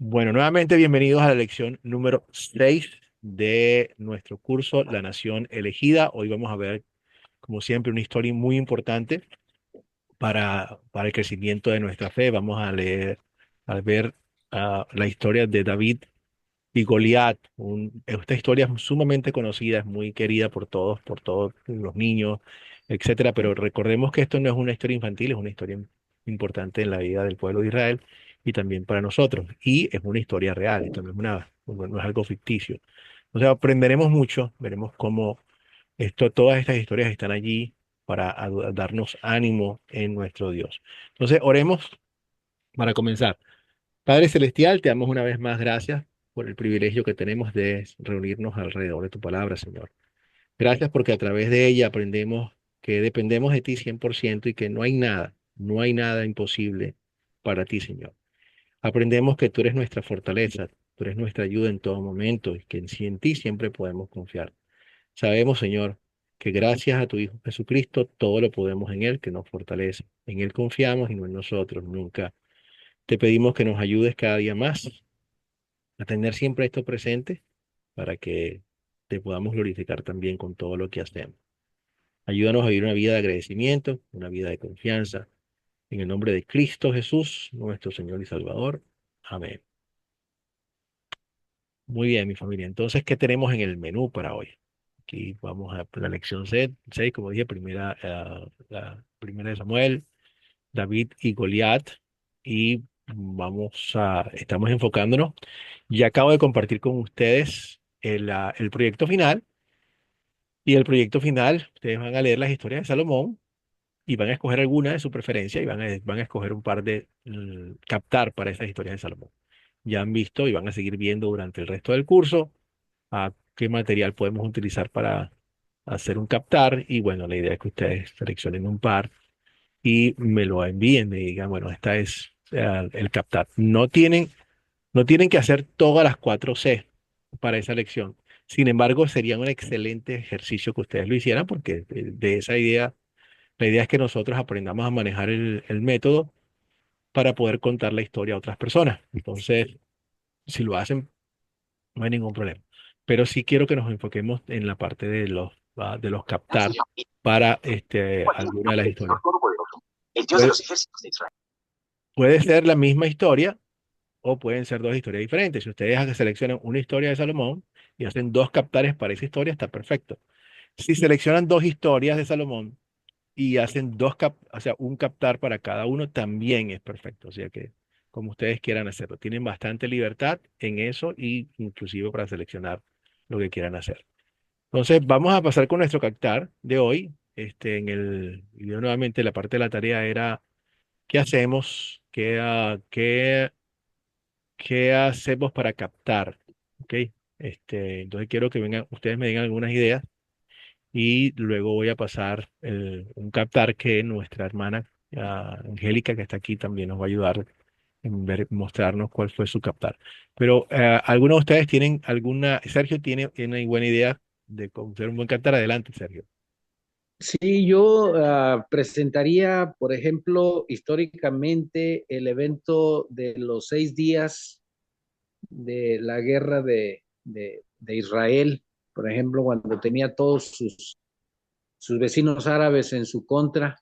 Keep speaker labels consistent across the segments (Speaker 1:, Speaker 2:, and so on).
Speaker 1: Bueno, nuevamente bienvenidos a la lección número 6 de nuestro curso La Nación Elegida. Hoy vamos a ver, como siempre, una historia muy importante para el crecimiento de nuestra fe. Vamos a leer, a ver la historia de David y Goliat. Esta historia es sumamente conocida, es muy querida por todos los niños, etcétera. Pero recordemos que esto no es una historia infantil, es una historia importante en la vida del pueblo de Israel y también para nosotros. Y es una historia real, esto no es algo ficticio. O sea, aprenderemos mucho, veremos cómo todas estas historias están allí para darnos ánimo en nuestro Dios. Entonces, oremos para comenzar. Padre Celestial, te damos una vez más gracias por el privilegio que tenemos de reunirnos alrededor de tu palabra, Señor. Gracias porque a través de ella aprendemos que dependemos de ti 100% y que no hay nada imposible para ti, Señor. Aprendemos que tú eres nuestra fortaleza, tú eres nuestra ayuda en todo momento y que en ti siempre podemos confiar. Sabemos, Señor, que gracias a tu Hijo Jesucristo todo lo podemos en Él que nos fortalece. En Él confiamos y no en nosotros, nunca. Te pedimos que nos ayudes cada día más a tener siempre esto presente para que te podamos glorificar también con todo lo que hacemos. Ayúdanos a vivir una vida de agradecimiento, una vida de confianza. En el nombre de Cristo Jesús, nuestro Señor y Salvador. Amén. Muy bien, mi familia. Entonces, ¿qué tenemos en el menú para hoy? Aquí vamos a la lección 6, como dije, la primera de Samuel, David y Goliat. Y estamos enfocándonos. Ya acabo de compartir con ustedes el proyecto final. Y el proyecto final, ustedes van a leer las historias de Salomón y van a escoger alguna de su preferencia y van a escoger un par de captar para esas historias de Salomón. Ya han visto y van a seguir viendo durante el resto del curso a qué material podemos utilizar para hacer un captar. Y bueno, la idea es que ustedes seleccionen un par y me lo envíen, me digan, bueno, esta es el captar. No tienen que hacer todas las 4C para esa lección. Sin embargo, sería un excelente ejercicio que ustedes lo hicieran porque de esa idea, la idea es que nosotros aprendamos a manejar el método para poder contar la historia a otras personas. Entonces, si lo hacen, no hay ningún problema. Pero sí quiero que nos enfoquemos en la parte de los captar para alguna de las historias. Puede, puede ser la misma historia o pueden ser dos historias diferentes. Si ustedes seleccionan una historia de Salomón y hacen dos captares para esa historia, está perfecto. Si seleccionan dos historias de Salomón y hacen o sea, un captar para cada uno, también es perfecto. O sea que, como ustedes quieran hacerlo, tienen bastante libertad en eso y inclusive para seleccionar lo que quieran hacer. Entonces, vamos a pasar con nuestro captar de hoy. En el video nuevamente la parte de la tarea era ¿qué hacemos? ¿Qué hacemos para captar? ¿Ok? Entonces quiero que vengan, ustedes me digan algunas ideas y luego voy a pasar un captar que nuestra hermana Angélica, que está aquí, también nos va a ayudar en mostrarnos cuál fue su captar. Pero ¿alguno de ustedes tienen alguna? Sergio tiene una buena idea de cómo hacer un buen captar. Adelante, Sergio.
Speaker 2: Sí, yo presentaría, por ejemplo, históricamente el evento de los 6 días de la guerra de Israel, por ejemplo, cuando tenía todos sus vecinos árabes en su contra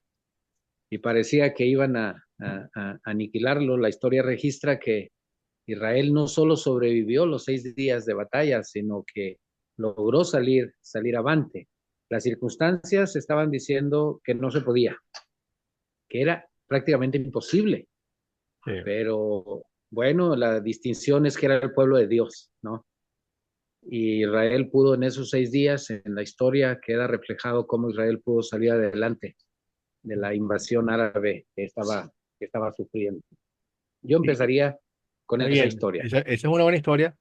Speaker 2: y parecía que iban a aniquilarlo. La historia registra que Israel no solo sobrevivió los 6 días de batalla, sino que logró salir avante. Las circunstancias estaban diciendo que no se podía, que era prácticamente imposible,
Speaker 1: Sí.
Speaker 2: pero bueno, la distinción es que era el pueblo de Dios, ¿no? Y Israel pudo en esos 6 días, en la historia queda reflejado cómo Israel pudo salir adelante de la invasión árabe que estaba sufriendo. Yo
Speaker 1: Sí,
Speaker 2: empezaría con
Speaker 1: muy
Speaker 2: esa
Speaker 1: bien.
Speaker 2: historia.
Speaker 1: Esa es una buena historia,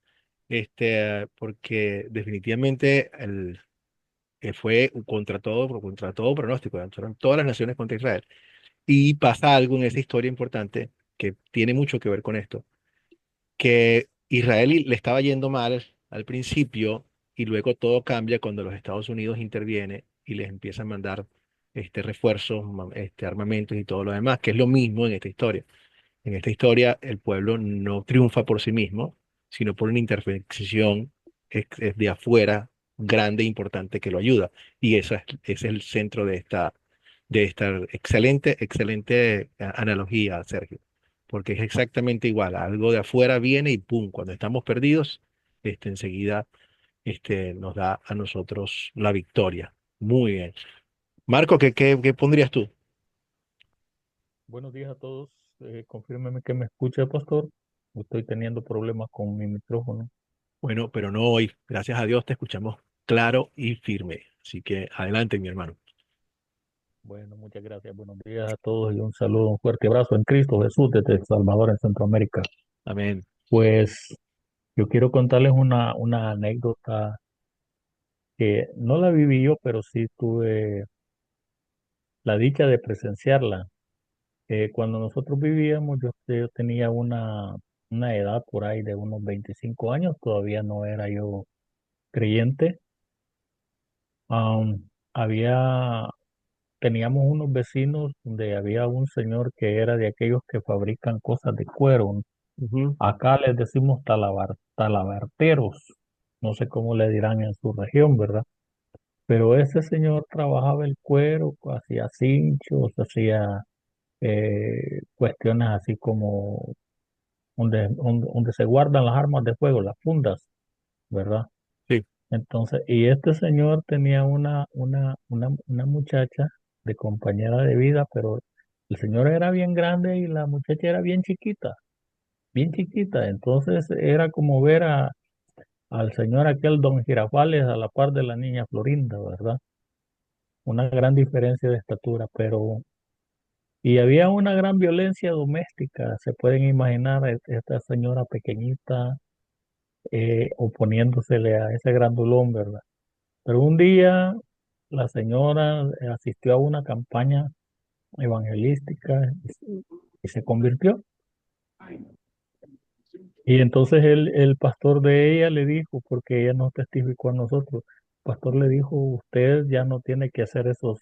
Speaker 1: porque definitivamente fue contra todo pronóstico, fueron todas las naciones contra Israel. Y pasa algo en esa historia importante que tiene mucho que ver con esto, que Israel le estaba yendo mal al principio y luego todo cambia cuando los Estados Unidos interviene y les empieza a mandar refuerzos, armamentos y todo lo demás, que es lo mismo en esta historia. En esta historia, el pueblo no triunfa por sí mismo, sino por una intervención es de afuera grande e importante que lo ayuda. Y ese es el centro de esta excelente analogía, Sergio, porque es exactamente igual. Algo de afuera viene y ¡pum! Cuando estamos perdidos, enseguida nos da a nosotros la victoria. Muy bien. Marco, ¿qué pondrías tú?
Speaker 3: Buenos días a todos. Confírmeme que me escucha, pastor. Estoy teniendo problemas con mi micrófono.
Speaker 1: Bueno, pero no hoy. Gracias a Dios te escuchamos claro y firme. Así que adelante, mi hermano.
Speaker 3: Bueno, muchas gracias. Buenos días a todos y un saludo, un fuerte abrazo en Cristo Jesús desde El Salvador, en Centroamérica.
Speaker 1: Amén.
Speaker 3: Pues yo quiero contarles una anécdota que no la viví yo, pero sí tuve la dicha de presenciarla. Cuando nosotros vivíamos, yo tenía una edad por ahí de unos 25 años, todavía no era yo creyente. Am, había, teníamos unos vecinos donde había un señor que era de aquellos que fabrican cosas de cuero.
Speaker 1: Ujú.
Speaker 3: Acá les decimos talabarteros, no sé cómo le dirán en su región, ¿verdad? Pero ese señor trabajaba el cuero, hacía cinchos, hacía cuestiones así como donde se guardan las armas de fuego, las fundas, ¿verdad?
Speaker 1: Sí.
Speaker 3: Entonces, y este señor tenía una muchacha de compañera de vida, pero el señor era bien grande y la muchacha era bien chiquita, bien chiquita. Entonces era como ver al señor aquel Don Girafales a la par de la niña Florinda, ¿verdad? Una gran diferencia de estatura, pero... Y había una gran violencia doméstica, se pueden imaginar esta señora pequeñita oponiéndosele a ese grandulón, ¿verdad? Pero un día la señora asistió a una campaña evangelística y se convirtió. Y entonces el pastor de ella le dijo, porque ella nos testificó a nosotros, el pastor le dijo, usted ya no tiene que hacer esos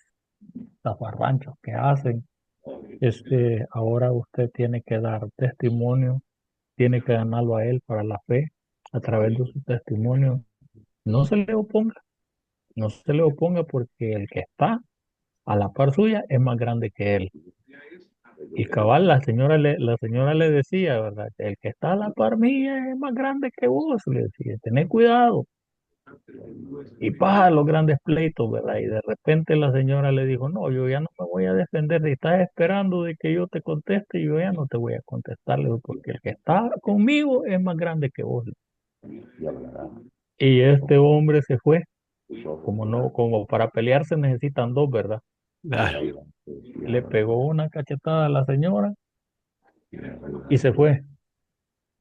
Speaker 3: zafarranchos que hacen, ahora usted tiene que dar testimonio, tiene que ganarlo a él para la fe a través de su testimonio. No se le oponga, no se le oponga porque el que está a la par suya es más grande que él. Y cabal, la señora le decía, ¿verdad? El que está a la par mía es más grande que vos, le decía, tened cuidado. Y paja los grandes pleitos, ¿verdad? Y de repente la señora le dijo, no, yo ya no me voy a defender, si estás esperando de que yo te conteste, yo ya no te voy a contestar, le digo, porque el que está conmigo es más grande que vos. Y este hombre se fue, como no, como para pelear se necesitan dos, ¿verdad?
Speaker 1: Claro.
Speaker 3: Le pegó una cachetada a la señora y se fue.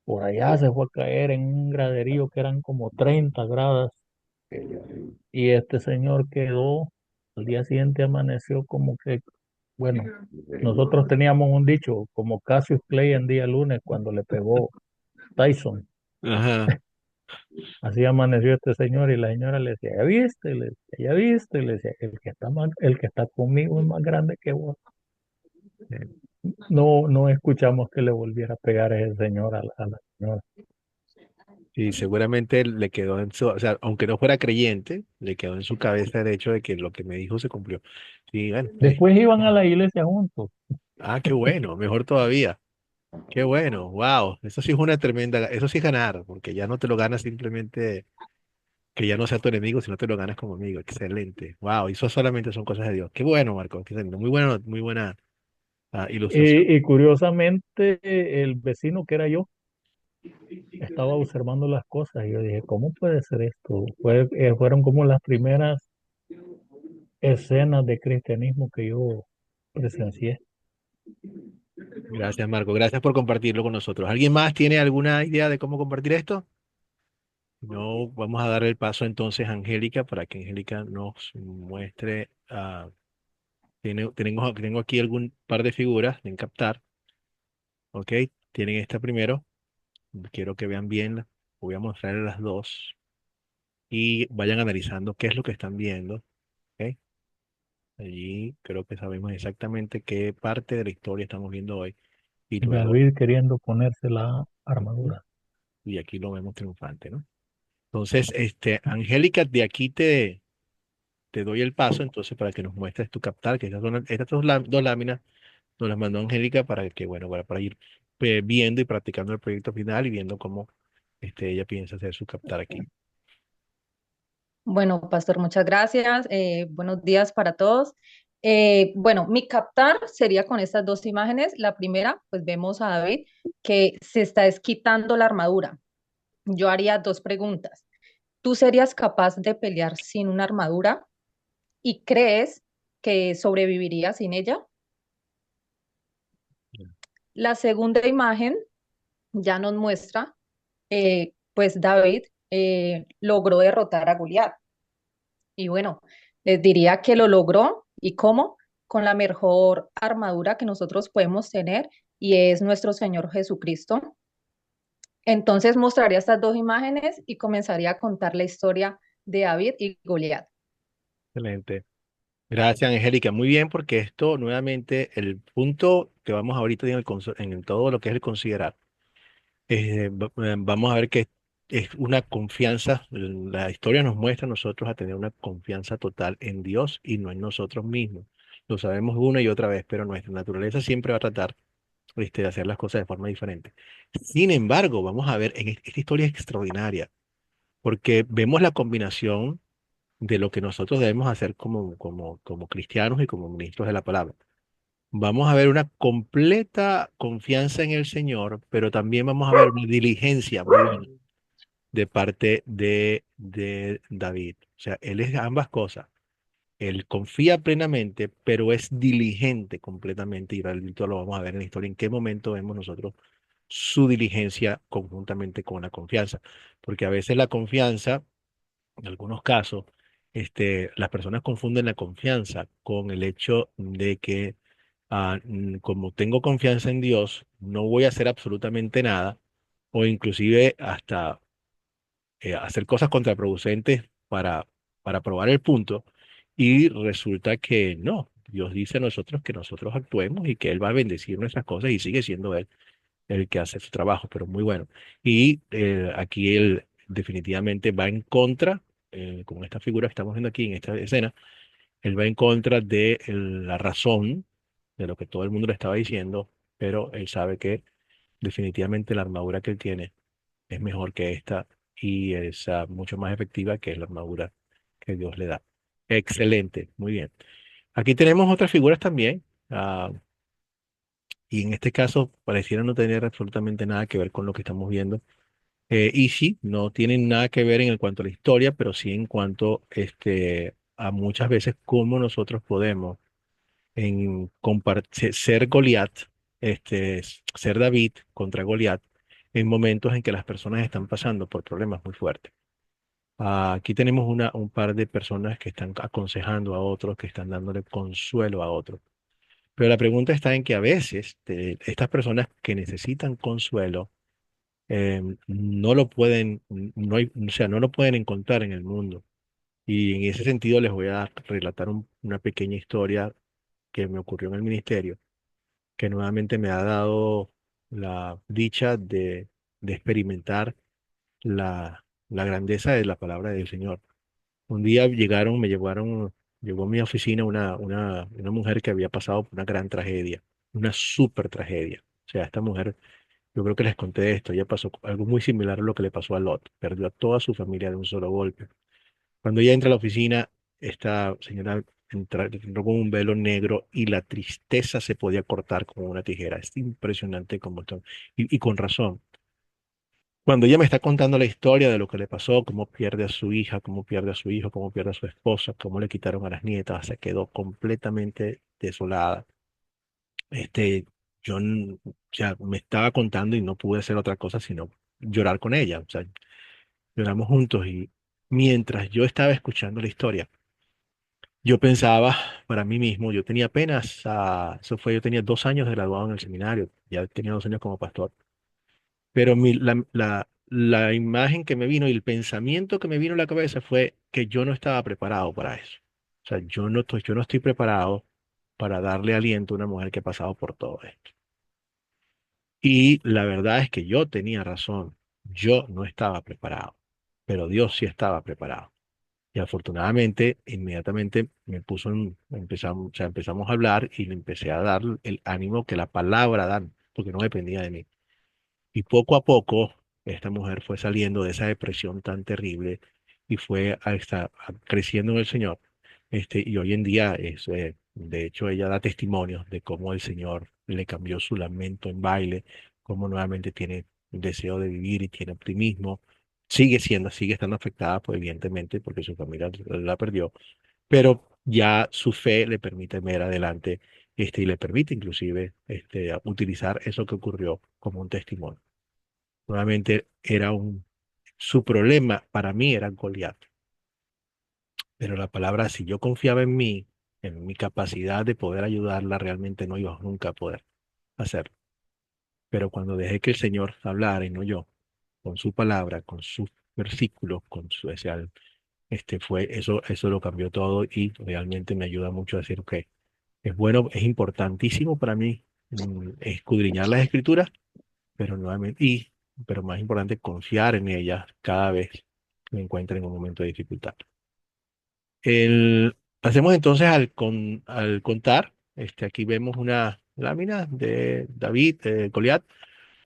Speaker 3: Por allá se fue a caer en un graderío que eran como 30 gradas y este señor quedó, al día siguiente amaneció como que, bueno, nosotros teníamos un dicho como Cassius Clay en día lunes cuando le pegó Tyson.
Speaker 1: Ajá.
Speaker 3: Así amaneció este señor y la señora le decía, ya viste, ya viste, le decía, el que está conmigo es más grande que vos. No, no escuchamos que le volviera a pegar a ese señor a la señora.
Speaker 1: Y seguramente le quedó o sea, aunque no fuera creyente, le quedó en su cabeza el hecho de que lo que me dijo se cumplió. Sí, bueno,
Speaker 3: Después iban a la iglesia juntos.
Speaker 1: qué bueno, mejor todavía. Qué bueno, wow. Eso sí es una tremenda, eso sí es ganar, porque ya no te lo ganas simplemente que ya no sea tu enemigo, sino te lo ganas como amigo. Excelente. Wow, y eso solamente son cosas de Dios. Qué bueno, Marco. Qué lindo. Muy buena ilustración.
Speaker 3: Y curiosamente, el vecino que era yo estaba observando las cosas y yo dije, ¿cómo puede ser esto? Fueron como las primeras escenas de cristianismo que yo presencié.
Speaker 1: Gracias, Marco. Gracias por compartirlo con nosotros. ¿Alguien más tiene alguna idea de cómo compartir esto? No, vamos a dar el paso entonces a Angélica para que Angélica nos muestre. Tengo aquí algún par de figuras en captar. ¿Ok? Tienen esta primero. Quiero que vean bien. Voy a mostrarles las dos y vayan analizando qué es lo que están viendo. ¿Ok? Allí creo que sabemos exactamente qué parte de la historia estamos viendo hoy. Y
Speaker 3: Y
Speaker 1: luego,
Speaker 3: David queriendo ponerse la armadura.
Speaker 1: y aquí lo vemos triunfante, ¿no? Entonces, Angélica, de aquí te doy el paso entonces para que nos muestres tu captar, que estas dos láminas nos las mandó Angélica para que, bueno, para ir viendo y practicando el proyecto final y viendo cómo ella piensa hacer su captar aquí.
Speaker 4: Bueno, Pastor, muchas gracias. Buenos días para todos. Bueno, mi captar sería con estas dos imágenes. La primera, pues vemos a David que se está desquitando la armadura. Yo haría dos preguntas. ¿Tú serías capaz de pelear sin una armadura y crees que sobrevivirías sin ella? La segunda imagen ya nos muestra, pues David logró derrotar a Goliat. Y bueno, les diría que lo logró. ¿Y cómo? Con la mejor armadura que nosotros podemos tener y es nuestro Señor Jesucristo. Entonces mostraría estas dos imágenes y comenzaría a contar la historia de David y Goliat.
Speaker 1: Excelente. Gracias, Angélica. Muy bien, porque esto nuevamente, el punto que vamos ahorita en todo lo que es el considerar, vamos a ver que es una confianza, la historia nos muestra a nosotros a tener una confianza total en Dios y no en nosotros mismos. Lo sabemos una y otra vez, pero nuestra naturaleza siempre va a tratar de hacer las cosas de forma diferente. Sin embargo, vamos a ver, esta historia es extraordinaria, porque vemos la combinación de lo que nosotros debemos hacer como cristianos y como ministros de la palabra. Vamos a ver una completa confianza en el Señor, pero también vamos a ver una diligencia muy buena de parte de David. O sea, él es ambas cosas. Él confía plenamente, pero es diligente completamente. Y ahorita lo vamos a ver en la historia. En qué momento vemos nosotros su diligencia conjuntamente con la confianza. Porque a veces la confianza, en algunos casos, las personas confunden la confianza con el hecho de que como tengo confianza en Dios, no voy a hacer absolutamente nada o inclusive hasta hacer cosas contraproducentes para probar el punto y resulta que no. Dios dice a nosotros que nosotros actuemos y que Él va a bendecir nuestras cosas y sigue siendo Él el que hace su trabajo, pero muy bueno. Y aquí Él definitivamente va en contra, con esta figura que estamos viendo aquí en esta escena, Él va en contra de la razón de lo que todo el mundo le estaba diciendo, pero Él sabe que definitivamente la armadura que Él tiene es mejor que esta y es mucho más efectiva que la armadura que Dios le da. Excelente, muy bien. Aquí tenemos otras figuras también, y en este caso pareciera no tener absolutamente nada que ver con lo que estamos viendo. Y sí, no tienen nada que ver en cuanto a la historia, pero sí en cuanto a muchas veces cómo nosotros podemos ser Goliat, ser David contra Goliat en momentos en que las personas están pasando por problemas muy fuertes. Aquí tenemos un par de personas que están aconsejando a otros, que están dándole consuelo a otros. Pero la pregunta está en que a veces estas personas que necesitan consuelo no lo pueden, no hay, o sea, no lo pueden encontrar en el mundo. Y en ese sentido les voy a relatar una pequeña historia que me ocurrió en el ministerio que nuevamente me ha dado la dicha de experimentar la grandeza de la palabra del Señor. Un día llegó a mi oficina una mujer que había pasado por una gran tragedia, una súper tragedia. O sea, esta mujer, yo creo que les conté esto, ella pasó algo muy similar a lo que le pasó a Lot, perdió a toda su familia de un solo golpe. Cuando ella entra a la oficina, esta señora entró con un velo negro y la tristeza se podía cortar con una tijera. Es impresionante como esto. Y con razón. Cuando ella me está contando la historia de lo que le pasó, cómo pierde a su hija, cómo pierde a su hijo, cómo pierde a su esposa, cómo le quitaron a las nietas, se quedó completamente desolada. Este, o sea, me estaba contando y no pude hacer otra cosa sino llorar con ella. O sea, lloramos juntos y mientras yo estaba escuchando la historia, yo pensaba para mí mismo, yo tenía apenas, yo tenía 2 años de graduado en el seminario, ya tenía 2 años como pastor, pero la imagen que me vino y el pensamiento que me vino a la cabeza fue que yo no estaba preparado para eso. O sea, yo no estoy preparado para darle aliento a una mujer que ha pasado por todo esto. Y la verdad es que yo tenía razón. Yo no estaba preparado, pero Dios sí estaba preparado. Y afortunadamente, inmediatamente empezamos, o sea, empezamos a hablar y le empecé a dar el ánimo que la palabra dan, porque no dependía de mí. Y poco a poco, esta mujer fue saliendo de esa depresión tan terrible y fue creciendo en el Señor. Y hoy en día de hecho, ella da testimonios de cómo el Señor le cambió su lamento en baile, cómo nuevamente tiene deseo de vivir y tiene optimismo. Sigue estando afectada, pues evidentemente, porque su familia la perdió, pero ya su fe le permite ver adelante, y le permite inclusive utilizar eso que ocurrió como un testimonio. Nuevamente su problema para mí era Goliat, pero la palabra, si yo confiaba en mi capacidad de poder ayudarla, realmente no iba nunca a poder hacerlo. Pero cuando dejé que el Señor hablara y no yo, con su palabra, con sus versículos, con su, o sea, eso lo cambió todo y realmente me ayuda mucho a decir, que es bueno, es importantísimo para mí escudriñar las escrituras, pero nuevamente, pero más importante, confiar en ellas cada vez que me encuentre en un momento de dificultad. Pasemos entonces al contar. Aquí vemos una lámina de David, Goliat.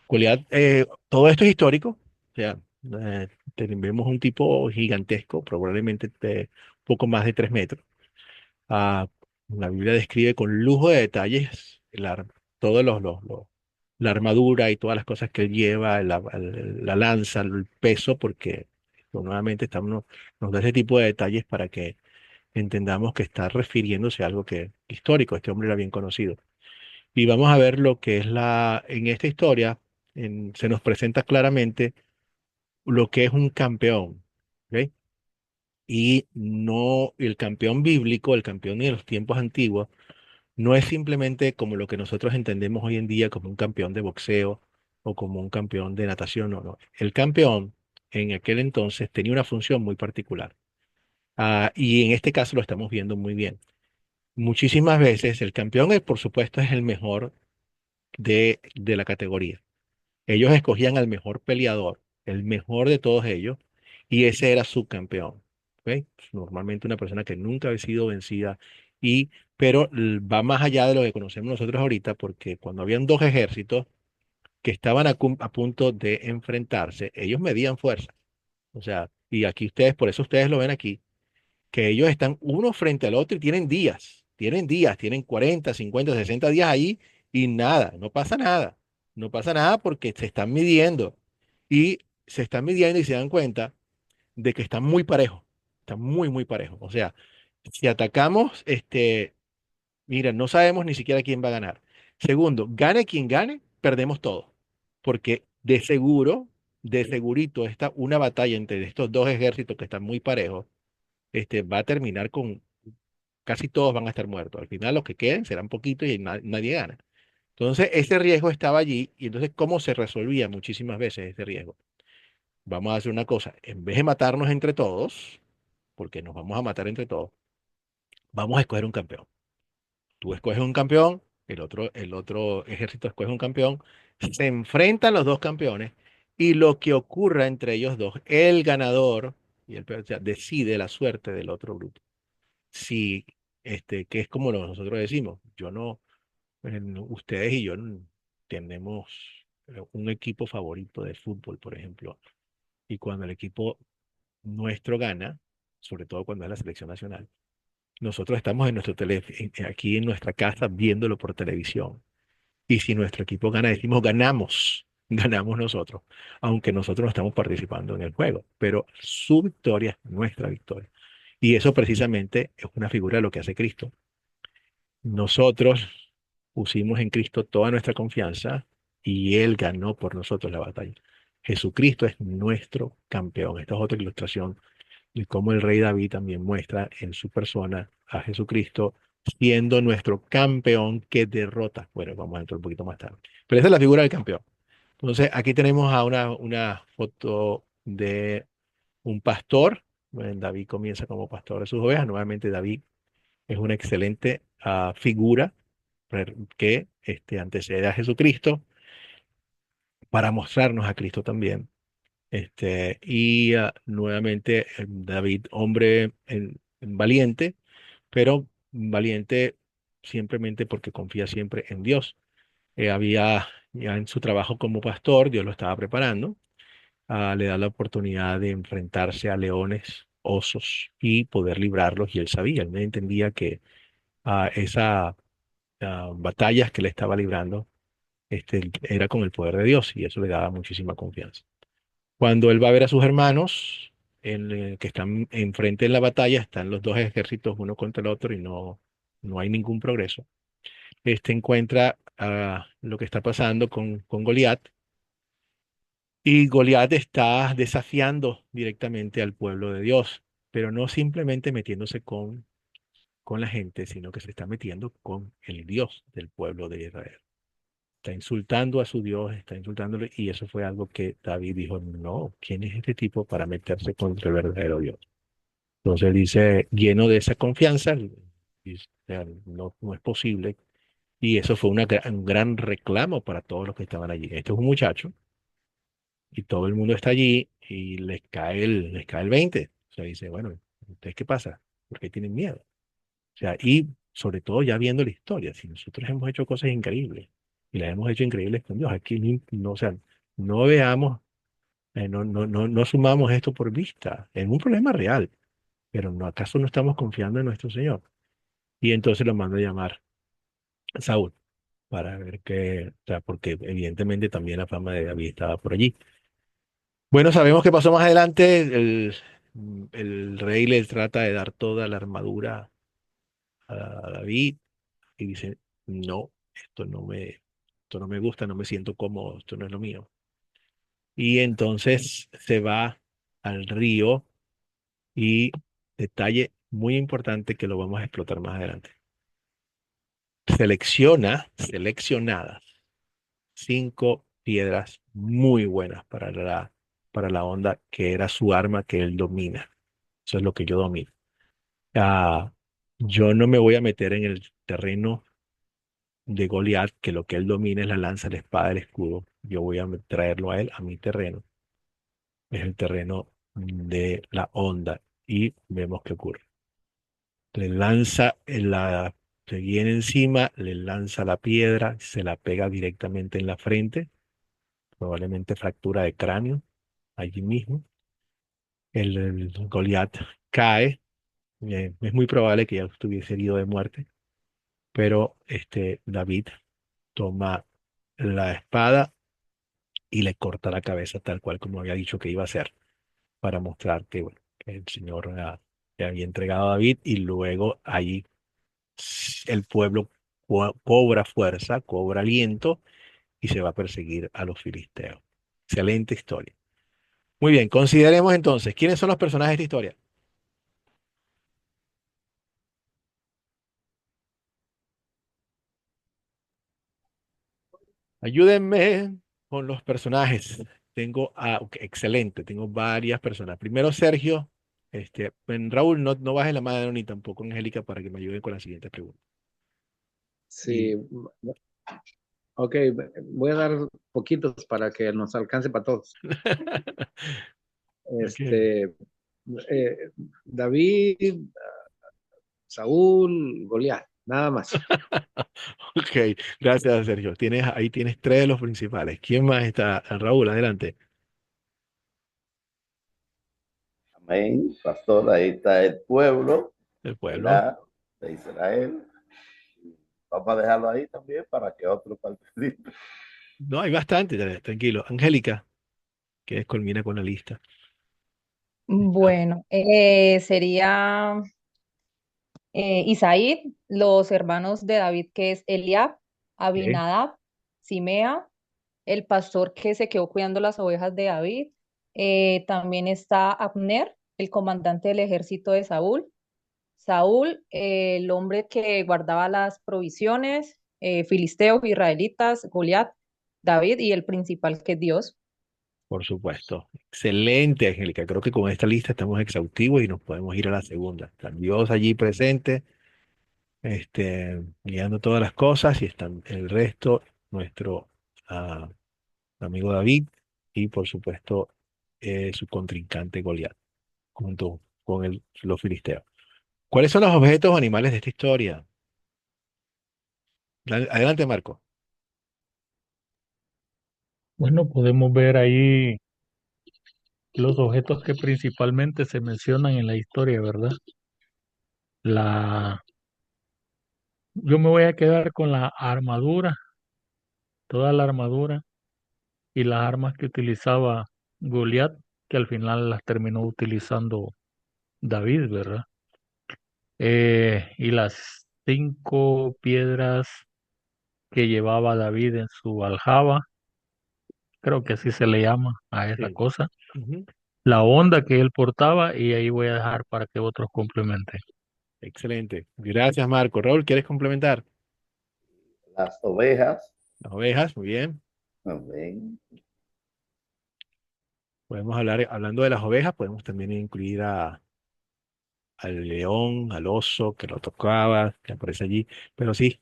Speaker 1: Goliat, todo esto es histórico. O sea, vemos un tipo gigantesco, probablemente de poco más de 3 metros. Ah, la Biblia describe con lujo de detalles todos la armadura y todas las cosas que él lleva, la lanza, el peso, porque nuevamente nos da ese tipo de detalles para que entendamos que está refiriéndose a algo que histórico. Este hombre era bien conocido. Y vamos a ver lo que es en esta historia, se nos presenta claramente lo que es un campeón. ¿Ok? Y no el campeón bíblico, el campeón de los tiempos antiguos, no es simplemente como lo que nosotros entendemos hoy en día como un campeón de boxeo o como un campeón de natación. No, no. El campeón en aquel entonces tenía una función muy particular. Y en este caso lo estamos viendo muy bien. Muchísimas veces el campeón, por supuesto, es el mejor de la categoría. Ellos escogían al mejor peleador, el mejor de todos ellos, y ese era su campeón. ¿Ok? Normalmente una persona que nunca había sido vencida, pero va más allá de lo que conocemos nosotros ahorita, porque cuando habían dos ejércitos que estaban a punto de enfrentarse, ellos medían fuerza. O sea, y aquí por eso ustedes lo ven aquí, que ellos están uno frente al otro y tienen 40, 50, 60 días ahí y nada, no pasa nada. No pasa nada porque se están midiendo y se están midiendo y se dan cuenta de que están muy parejos, están muy, muy parejos. O sea, si atacamos, mira, no sabemos ni siquiera quién va a ganar. Segundo, gane quien gane, perdemos todo, porque de segurito, una batalla entre estos dos ejércitos que están muy parejos, va a terminar con casi todos van a estar muertos. Al final los que queden serán poquitos y nadie gana. Entonces, ese riesgo estaba allí y entonces, ¿cómo se resolvía muchísimas veces ese riesgo? Vamos a hacer una cosa, en vez de matarnos entre todos, porque nos vamos a matar entre todos, vamos a escoger un campeón. Tú escoges un campeón, el otro ejército escoge un campeón, se enfrentan los dos campeones y lo que ocurra entre ellos dos, el ganador y o sea, decide la suerte del otro grupo. Si, que es como nosotros decimos, yo no, ustedes y yo tenemos un equipo favorito de fútbol, por ejemplo, y cuando el equipo nuestro gana, sobre todo cuando es la selección nacional, nosotros estamos aquí en nuestra casa viéndolo por televisión. Y si nuestro equipo gana, decimos ganamos, ganamos nosotros, aunque nosotros no estamos participando en el juego, pero su victoria es nuestra victoria. Y eso precisamente es una figura de lo que hace Cristo. Nosotros pusimos en Cristo toda nuestra confianza y Él ganó por nosotros la batalla. Jesucristo es nuestro campeón. Esta es otra ilustración de cómo el rey David también muestra en su persona a Jesucristo siendo nuestro campeón que derrota. Bueno, vamos a entrar un poquito más tarde. Pero esa es la figura del campeón. Entonces, aquí tenemos a una foto de un pastor. Bueno, David comienza como pastor de sus ovejas. Nuevamente, David es una excelente figura que antecede a Jesucristo. para mostrarnos a Cristo también. Y nuevamente David, hombre valiente, pero valiente simplemente porque confía siempre en Dios. Había ya en su trabajo como pastor, Dios lo estaba preparando, le da la oportunidad de enfrentarse a leones, osos y poder librarlos. Y él sabía, él entendía que esa batallas que le estaba librando era con el poder de Dios y eso le daba muchísima confianza. Cuando él va a ver a sus hermanos que están enfrente en la batalla, están los dos ejércitos uno contra el otro y no hay ningún progreso. Encuentra lo que está pasando con Goliat y Goliat está desafiando directamente al pueblo de Dios, pero no simplemente metiéndose con la gente, sino que se está metiendo con el Dios del pueblo de Israel. Está insultando a su Dios, está insultándole, y eso fue algo que David dijo, no, ¿quién es este tipo para meterse contra el verdadero Dios? Entonces dice, lleno de esa confianza, dice, o sea, no es posible. Y eso fue un gran reclamo para todos los que estaban allí. Este es un muchacho y todo el mundo está allí y les cae el 20. O sea, dice, bueno, ¿ustedes qué pasa? ¿Por qué tienen miedo? O sea, y sobre todo ya viendo la historia, si nosotros hemos hecho cosas increíbles y las hemos hecho increíbles con Dios, aquí no, o sea, no veamos, no sumamos esto por vista, es un problema real, pero no, ¿acaso no estamos confiando en nuestro Señor? Y entonces lo manda a llamar a Saúl para ver qué, o sea, porque evidentemente también la fama de David estaba por allí. Bueno, sabemos qué pasó más adelante, el rey le trata de dar toda la armadura a David y dice, no, esto no me gusta, no me siento cómodo, esto no es lo mío. Y entonces se va al río y detalle muy importante que lo vamos a explotar más adelante. Seleccionadas 5 piedras muy buenas para la onda, que era su arma que él domina. Eso es lo que yo domino. Ah, yo no me voy a meter en el terreno de Goliat, que lo que él domina es la lanza, la espada, el escudo. Yo voy a traerlo a él, a mi terreno. Es el terreno de la onda. Y vemos qué ocurre. Le lanza se viene encima, le lanza la piedra, se la pega directamente en la frente, probablemente fractura de cráneo allí mismo. El Goliat cae. Es muy probable que ya estuviese herido de muerte, pero David toma la espada y le corta la cabeza tal cual como había dicho que iba a hacer, para mostrar que, bueno, que el Señor le había entregado a David y luego allí el pueblo cobra fuerza, cobra aliento y se va a perseguir a los filisteos. Excelente historia. Muy bien, consideremos entonces, ¿quiénes son los personajes de esta historia? Ayúdenme con los personajes. Ok, excelente, tengo varias personas. Primero Sergio, Raúl, no bajes la mano ni tampoco Angélica para que me ayuden con la siguiente pregunta.
Speaker 2: Sí,
Speaker 1: Y,
Speaker 2: ok, voy a dar poquitos para que nos alcance para todos.
Speaker 1: ok,
Speaker 2: Este, David, Saúl, Goliat, nada más.
Speaker 1: ok, gracias Sergio. Ahí tienes 3 de los principales. ¿Quién más está? Raúl, adelante.
Speaker 5: Amén, pastor, ahí está el pueblo,
Speaker 1: El pueblo.
Speaker 5: ¿verdad? De Israel. Vamos a dejarlo ahí también para que otro participe.
Speaker 1: No, hay bastante, tranquilo. Angélica, que culmina con la lista. Ah,
Speaker 4: Bueno, sería Isaí, los hermanos de David, que es Eliab,
Speaker 1: ok,
Speaker 4: Abinadab, Simea, el pastor que se quedó cuidando las ovejas de David. También está Abner, el comandante del ejército de Saúl. Saúl, el hombre que guardaba las provisiones, filisteos, israelitas, Goliat, David y el principal que es Dios.
Speaker 1: por supuesto. Excelente, Angélica. Creo que con esta lista estamos exhaustivos y nos podemos ir a la segunda. Está Dios allí presente, guiando todas las cosas y están el resto, nuestro, ah, amigo David, y por supuesto su contrincante Goliat, junto con los filisteos. ¿Cuáles son los objetos o animales de esta historia? Adelante, Marco.
Speaker 3: Bueno, podemos ver ahí los objetos que principalmente se mencionan en la historia, ¿verdad? La, yo me voy a quedar con la armadura, toda la armadura y las armas que utilizaba Goliat, que al final las terminó utilizando David, ¿verdad? Y las 5 piedras que llevaba David en su aljaba, creo que así se le llama a esa
Speaker 1: Sí.
Speaker 3: cosa,
Speaker 1: Ujú.
Speaker 3: la onda que él portaba y ahí voy a dejar para que otros complementen.
Speaker 1: Excelente. Gracias, Marco. Raúl, ¿quieres complementar?
Speaker 5: Las ovejas,
Speaker 1: Las ovejas, muy bien.
Speaker 5: amén.
Speaker 1: Podemos hablar, hablando de las ovejas, podemos también incluir al león, al oso que lo tocaba, que aparece allí. Pero sí,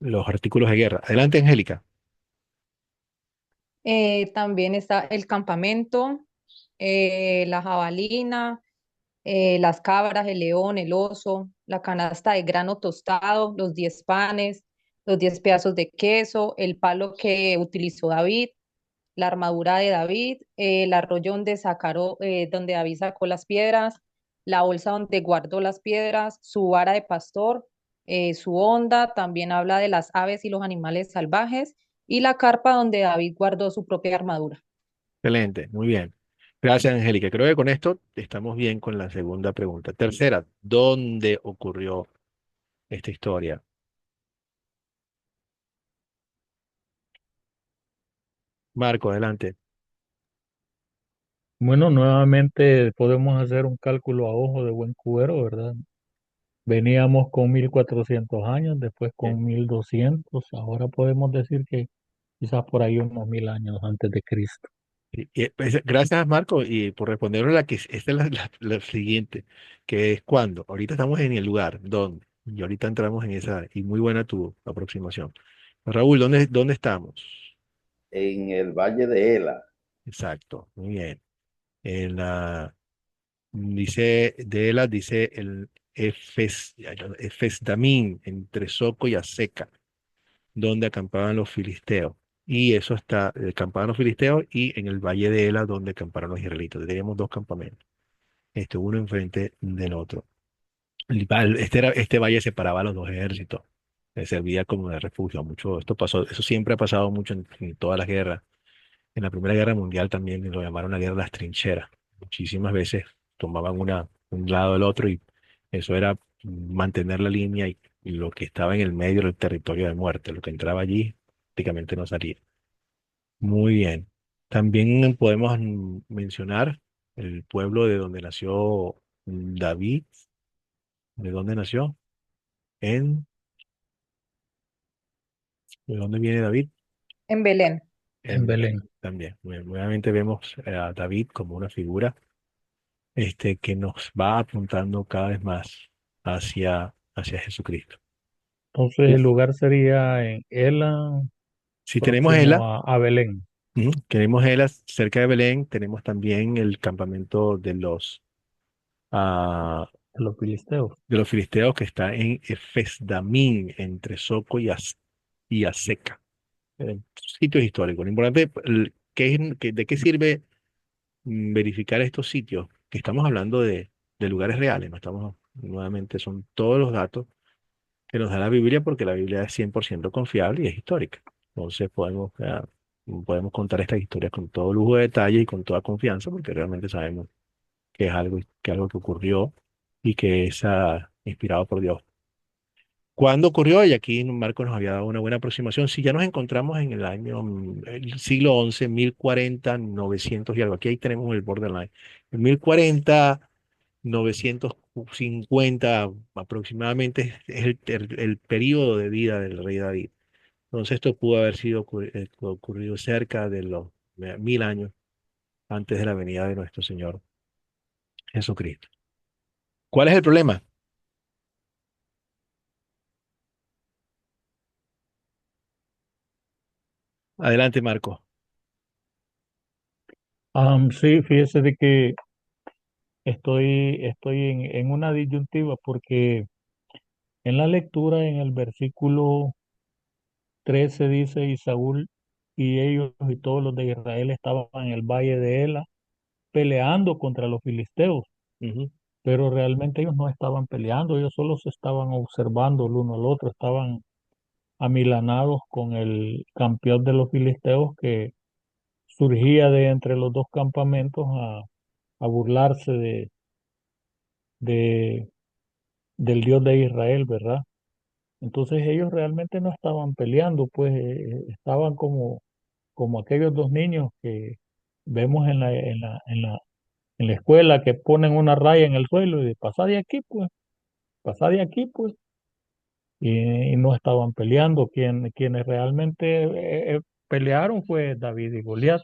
Speaker 1: los artículos de guerra. Adelante, Angélica.
Speaker 4: También está el campamento, la jabalina, las cabras, el león, el oso, la canasta de grano tostado, los 10 panes, los 10 pedazos de queso, el palo que utilizó David, la armadura de David, el arroyo donde David sacó las piedras, la bolsa donde guardó las piedras, su vara de pastor, su onda, también habla de las aves y los animales salvajes, y la carpa donde David guardó su propia armadura.
Speaker 1: Excelente, muy bien. Gracias, Angélica. Creo que con esto estamos bien con la segunda pregunta. Tercera, ¿dónde ocurrió esta historia? Marco, adelante.
Speaker 3: Bueno, nuevamente podemos hacer un cálculo a ojo de buen cubero, ¿verdad? Veníamos con 1400 años, después
Speaker 1: Bien.
Speaker 3: con 1200, ahora podemos decir que quizás por ahí unos 1000 años antes de Cristo.
Speaker 1: Pues, gracias, Marco, y por responderle esta es la siguiente, que es cuándo. Ahorita estamos en el lugar, ¿dónde? Y ahorita entramos en esa, y muy buena tu aproximación. Raúl, ¿dónde estamos?
Speaker 5: En el Valle de Ela,
Speaker 1: Exacto, muy bien. Dice, de él dice el Efes-Damín, entre Soco y Aseca, donde acampaban los filisteos. Y eso está, acampaban los filisteos y en el valle de Ela, donde acamparon los israelitas. Teníamos dos campamentos, uno enfrente del otro. Este valle separaba a los dos ejércitos, servía como de refugio. Mucho, esto pasó, eso siempre ha pasado mucho en todas las guerras. En la Primera Guerra Mundial también lo llamaron la guerra de las trincheras. Muchísimas veces tomaban un lado del otro y eso era mantener la línea y lo que estaba en el medio era el territorio de muerte. Lo que entraba allí prácticamente no salía. Muy bien. También podemos mencionar el pueblo de donde nació David. ¿De dónde nació? En, ¿De dónde viene David?
Speaker 4: En Belén.
Speaker 3: En
Speaker 1: En Belén
Speaker 3: Belén.
Speaker 1: también. Nuevamente vemos a David como una figura que nos va apuntando cada vez más hacia Jesucristo.
Speaker 3: Entonces el lugar sería en Ela,
Speaker 1: Si tenemos
Speaker 3: próximo
Speaker 1: Ela,
Speaker 3: a Belén,
Speaker 1: tenemos Ela cerca de Belén, tenemos también el campamento ah,
Speaker 3: de los filisteos.
Speaker 1: de los filisteos que está en Efesdamín, entre Soco y Aseca. Sitios históricos. Lo importante, ¿de qué sirve verificar estos sitios? Que estamos hablando de lugares reales, no estamos, nuevamente, son todos los datos que nos da la Biblia porque la Biblia es 100% confiable y es histórica. Entonces podemos contar estas historias con todo lujo de detalle y con toda confianza porque realmente sabemos que algo que ocurrió y que es inspirado por Dios. ¿Cuándo ocurrió? Y aquí Marco nos había dado una buena aproximación. Si ya nos encontramos en el año, el siglo XI, 1040, 900 y algo. Aquí ahí tenemos el borderline. En 1040, 950 aproximadamente es el periodo de vida del rey David. Entonces esto pudo haber sido ocurrido cerca de los 1000 años antes de la venida de nuestro Señor Jesucristo. ¿Cuál es el problema? Adelante, Marco.
Speaker 3: Sí, fíjese de que estoy en una disyuntiva porque en la lectura, en el versículo 13 dice, y Saúl y ellos y todos los de Israel estaban en el valle de Ela peleando contra los filisteos,
Speaker 1: Ujú,
Speaker 3: pero realmente ellos no estaban peleando, ellos solo se estaban observando el uno al otro, estaban amilanados con el campeón de los filisteos que surgía de entre los dos campamentos a burlarse de, del Dios de Israel, ¿verdad? Entonces ellos realmente no estaban peleando, pues estaban como aquellos dos niños que vemos en la escuela que ponen una raya en el suelo y de pasar de aquí, pues, pasar de aquí, pues, y no estaban peleando. Quienes realmente pelearon fue David y Goliat.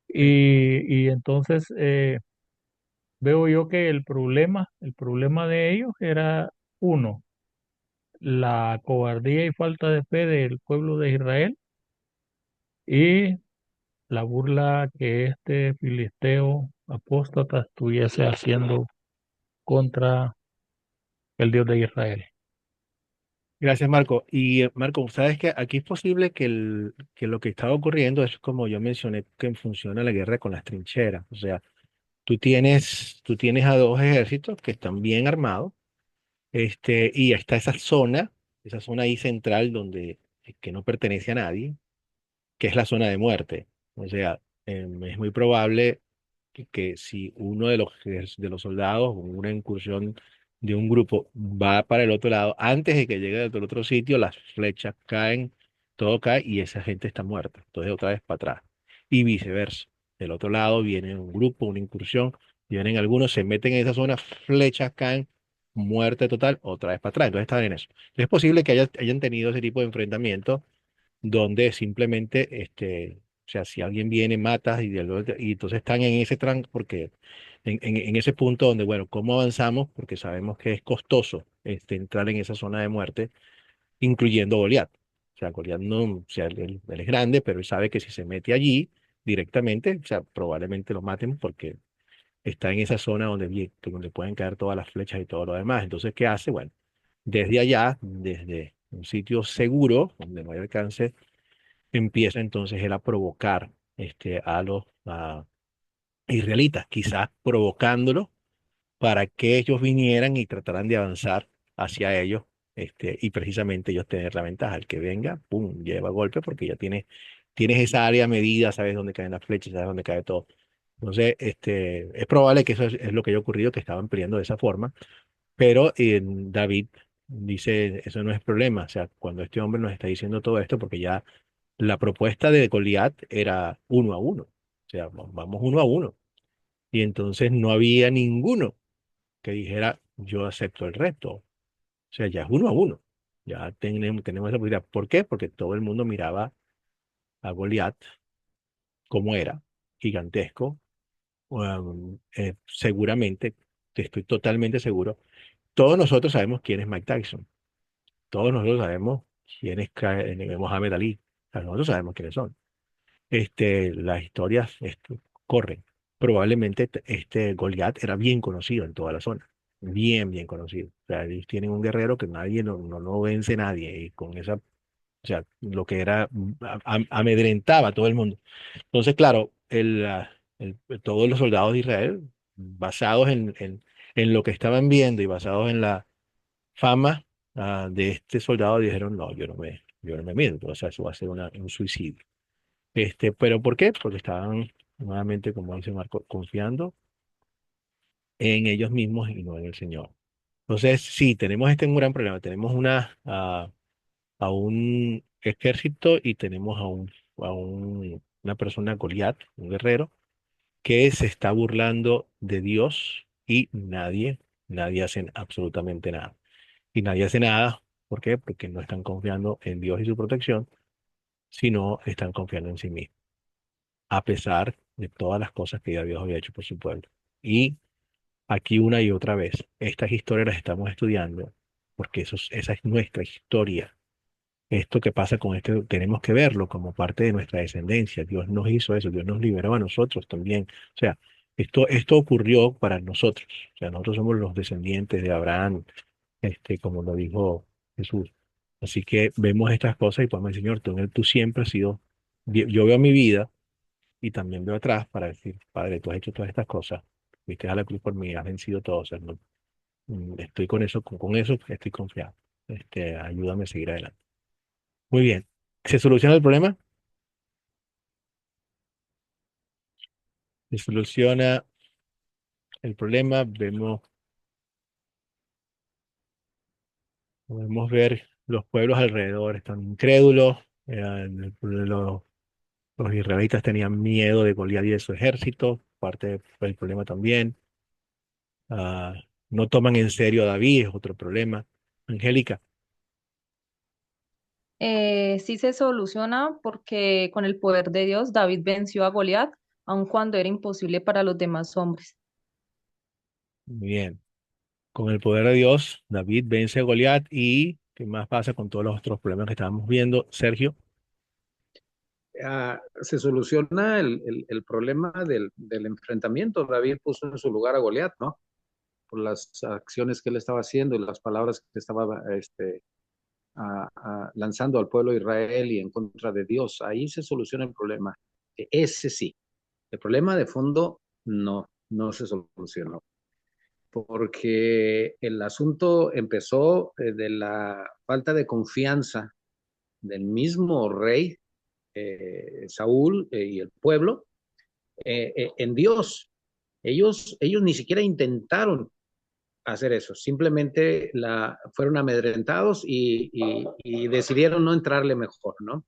Speaker 1: sí.
Speaker 3: Y entonces veo yo que el problema de ellos era uno, la cobardía y falta de fe del pueblo de Israel y la burla que este filisteo apóstata estuviese haciendo contra el Dios de Israel.
Speaker 1: Gracias, Marco. Y Marco, sabes que aquí es posible que lo que estaba ocurriendo es como yo mencioné, que funciona la guerra con las trincheras. O sea, tú tienes a dos ejércitos que están bien armados, y está esa zona ahí central donde que no pertenece a nadie, que es la zona de muerte. O sea, es muy probable que si uno de los soldados, una incursión de un grupo va para el otro lado, antes de que llegue al otro sitio, las flechas caen, todo cae y esa gente está muerta. Entonces otra vez para atrás. Y viceversa. Del otro lado viene un grupo, una incursión, vienen algunos, se meten en esa zona, flechas caen, muerte total, otra vez para atrás. Entonces están en eso. Entonces es posible que hayan tenido ese tipo de enfrentamiento donde simplemente, o sea, si alguien viene, mata y entonces están en ese trance porque en ese punto donde, bueno, ¿cómo avanzamos? Porque sabemos que es costoso entrar en esa zona de muerte, incluyendo Goliat. O sea, Goliat no, o sea, él es grande, pero él sabe que si se mete allí directamente, o sea, probablemente lo maten porque está en esa zona donde pueden caer todas las flechas y todo lo demás. Entonces, ¿qué hace? Bueno, desde allá, desde un sitio seguro, donde no hay alcance, empieza entonces él a provocar a los israelitas, quizás provocándolos para que ellos vinieran y trataran de avanzar hacia ellos, y precisamente ellos tener la ventaja. El que venga, pum, lleva golpe porque ya tienes esa área medida, sabes dónde caen las flechas, sabes dónde cae todo. Entonces, es probable que eso es lo que haya ocurrido, que estaban peleando de esa forma, pero David dice, eso no es problema. O sea, cuando este hombre nos está diciendo todo esto, porque ya la propuesta de Goliat era 1-1. O sea, vamos 1-1. Y entonces no había ninguno que dijera, yo acepto el reto. O sea, ya es 1-1. Ya tenemos esa posibilidad. ¿Por qué? Porque todo el mundo miraba a Goliat como era, gigantesco. Seguramente, estoy totalmente seguro, todos nosotros sabemos quién es Mike Tyson. Todos nosotros sabemos quién es Mohamed Ali. O sea, nosotros sabemos quiénes son. Las historias corren. Probablemente este Goliat era bien conocido en toda la zona. Bien, bien conocido. O sea, ellos tienen un guerrero que nadie, no vence nadie. Y con esa, o sea, lo que era, amedrentaba a todo el mundo. Entonces, claro, todos los soldados de Israel, basados en lo que estaban viendo y basados en la fama de este soldado, dijeron, no, yo no me mido. O sea, eso va a ser un suicidio. Pero ¿por qué? Porque estaban nuevamente, como dice Marco, confiando en ellos mismos y no en el Señor. Entonces, sí, tenemos un gran problema. Tenemos a un ejército y tenemos una persona, Goliat, un guerrero, que se está burlando de Dios y nadie hace absolutamente nada. Y nadie hace nada, ¿por qué? Porque no están confiando en Dios y su protección, sino están confiando en sí mismos, a pesar de todas las cosas que ya Dios había hecho por su pueblo. Y aquí una y otra vez, estas historias las estamos estudiando porque esa es nuestra historia. esto que pasa con este, tenemos que verlo como parte de nuestra descendencia. Dios nos hizo eso, Dios nos liberó a nosotros también. O sea, esto ocurrió para nosotros. O sea, nosotros somos los descendientes de Abraham, como lo dijo Jesús. Así que vemos estas cosas y podemos decir, Señor, tú siempre has sido, yo veo mi vida y también veo atrás para decir, Padre, tú has hecho todas estas cosas, viste a la cruz por mí, has vencido todo. O sea, estoy con eso, con eso estoy confiado. Ayúdame a seguir adelante. Muy bien. ¿Se soluciona el problema? Se soluciona el problema. Podemos ver los pueblos alrededor están incrédulos. Los israelitas tenían miedo de Goliat y de su ejército, parte del problema también. Ah, no toman en serio a David, es otro problema. Angélica,
Speaker 4: Sí se soluciona porque con el poder de Dios David venció a Goliat, aun cuando era imposible para los demás hombres.
Speaker 1: muy bien. Con el poder de Dios, David vence a Goliat y ¿qué más pasa con todos los otros problemas que estábamos viendo? Sergio.
Speaker 2: Se soluciona el problema del enfrentamiento. David puso en su lugar a Goliat, ¿no? Por las acciones que él estaba haciendo y las palabras que estaba lanzando al pueblo de Israel y en contra de Dios. Ahí se soluciona el problema. Ese sí. El problema de fondo no se solucionó, porque el asunto empezó de la falta de confianza del mismo rey Saúl y el pueblo en Dios. Ellos ni siquiera intentaron hacer eso, simplemente fueron amedrentados y decidieron no entrarle mejor, ¿no?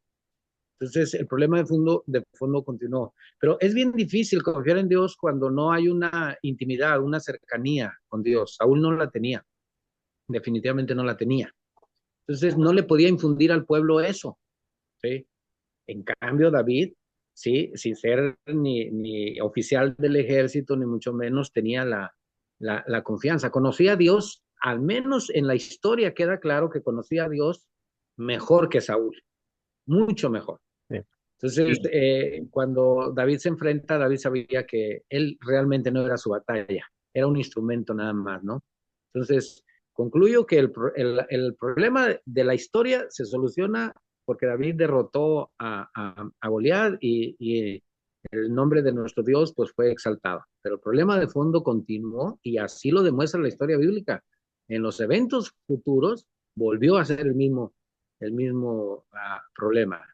Speaker 2: Entonces, el problema de fondo continuó. Pero es bien difícil confiar en Dios cuando no hay una intimidad, una cercanía con Dios. Saúl no la tenía, definitivamente no la tenía. Entonces, no le podía infundir al pueblo eso, ¿sí? En cambio, David, sí, sin ser ni oficial del ejército, ni mucho menos, tenía la confianza. Conocía a Dios, al menos en la historia queda claro que conocía a Dios mejor que Saúl, mucho mejor.
Speaker 1: Sí.
Speaker 2: Entonces, cuando David se enfrenta, David sabía que él realmente no era su batalla, era un instrumento nada más, ¿no? Entonces, concluyo que el problema de la historia se soluciona porque David derrotó a Goliat y el nombre de nuestro Dios pues fue exaltado. Pero el problema de fondo continuó y así lo demuestra la historia bíblica. En los eventos futuros volvió a ser el mismo problema.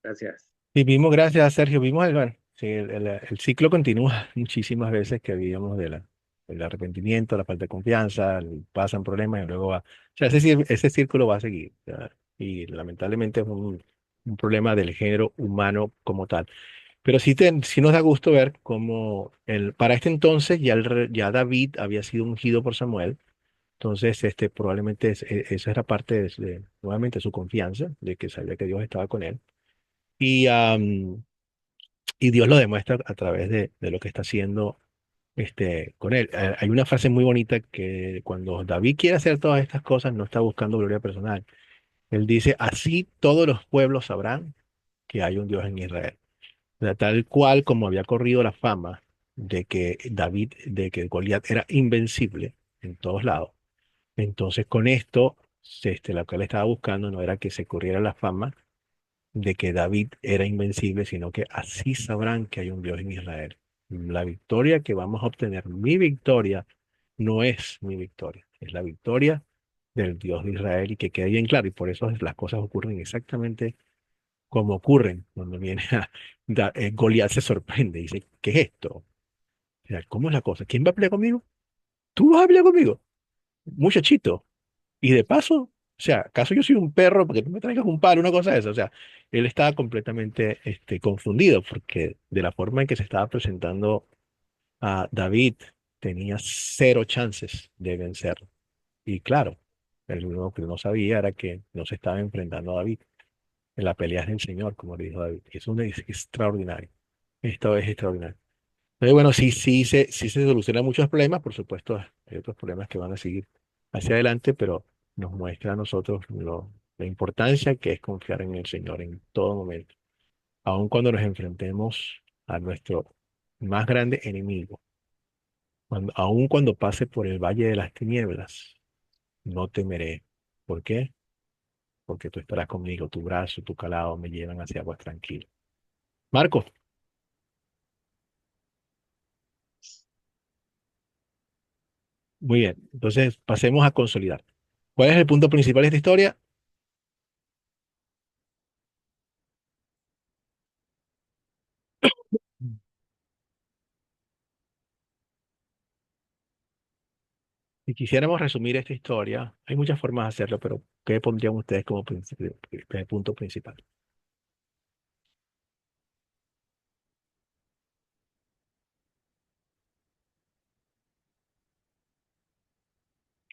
Speaker 2: Gracias.
Speaker 1: Y vimos, gracias a Sergio, vimos bueno, sí, el ciclo continúa muchísimas veces que habíamos del arrepentimiento, la falta de confianza, pasan problemas y luego va. O sea, ese círculo va a seguir. ¿Ya? Y lamentablemente es un problema del género humano como tal. Pero sí nos da gusto ver cómo para este entonces ya David había sido ungido por Samuel. Entonces, probablemente esa era parte nuevamente su confianza, de que sabía que Dios estaba con él. Y, y Dios lo demuestra a través de lo que está haciendo con él. Hay una frase muy bonita que cuando David quiere hacer todas estas cosas, no está buscando gloria personal. Él dice, así todos los pueblos sabrán que hay un Dios en Israel. O sea, tal cual como había corrido la fama de que Goliat era invencible en todos lados. Entonces con esto, lo que él estaba buscando no era que se corriera la fama de que David era invencible, sino que así sabrán que hay un Dios en Israel. La victoria que vamos a obtener, mi victoria, no es mi victoria, es la victoria del Dios de Israel y que quede bien claro. Y por eso las cosas ocurren exactamente como ocurren. Cuando viene Goliat se sorprende y dice, ¿qué es esto? O sea, ¿cómo es la cosa? ¿Quién va a pelear conmigo? ¿Tú vas a pelear conmigo? Muchachito. Y de paso, o sea, ¿acaso yo soy un perro porque tú me traigas un palo, una cosa de esa? O sea, él estaba completamente confundido porque de la forma en que se estaba presentando a David, tenía cero chances de vencerlo. Y claro, el único que no sabía era que no se estaba enfrentando a David. En la pelea es del Señor, como le dijo David. Y eso es extraordinario. Esto es extraordinario. Entonces, bueno, sí se solucionan muchos problemas, por supuesto, hay otros problemas que van a seguir hacia adelante, pero nos muestra a nosotros la importancia que es confiar en el Señor en todo momento, aun cuando nos enfrentemos a nuestro más grande enemigo, aun cuando pase por el valle de las tinieblas, no temeré. ¿Por qué? Porque tú estarás conmigo, tu brazo, tu calado me llevan hacia aguas tranquilas. Marco, muy bien. Entonces, pasemos a consolidar. ¿Cuál es el punto principal de esta historia? Si quisiéramos resumir esta historia, hay muchas formas de hacerlo, pero ¿qué pondrían ustedes como punto principal?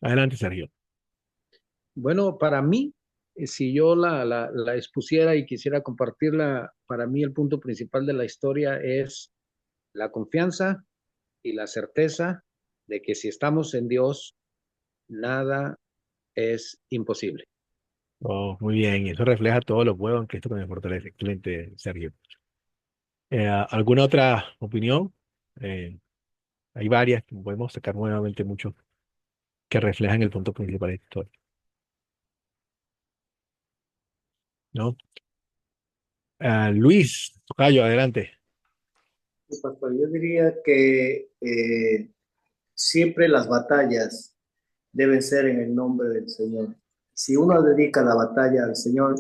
Speaker 1: Adelante, Sergio.
Speaker 2: Bueno, para mí, si yo la expusiera y quisiera compartirla, para mí el punto principal de la historia es la confianza y la certeza de que si estamos en Dios, nada es imposible.
Speaker 1: Oh, muy bien, y eso refleja todo lo bueno en Cristo que me fortalece. Excelente, Sergio. ¿Alguna otra opinión? Eh, Hay varias, podemos sacar nuevamente muchos que reflejan el punto principal de esta historia, ¿no? Luis, Tocayo, adelante.
Speaker 6: Sí, pastor, yo diría que siempre las batallas deben ser en el nombre del Señor. Si uno dedica la batalla al Señor,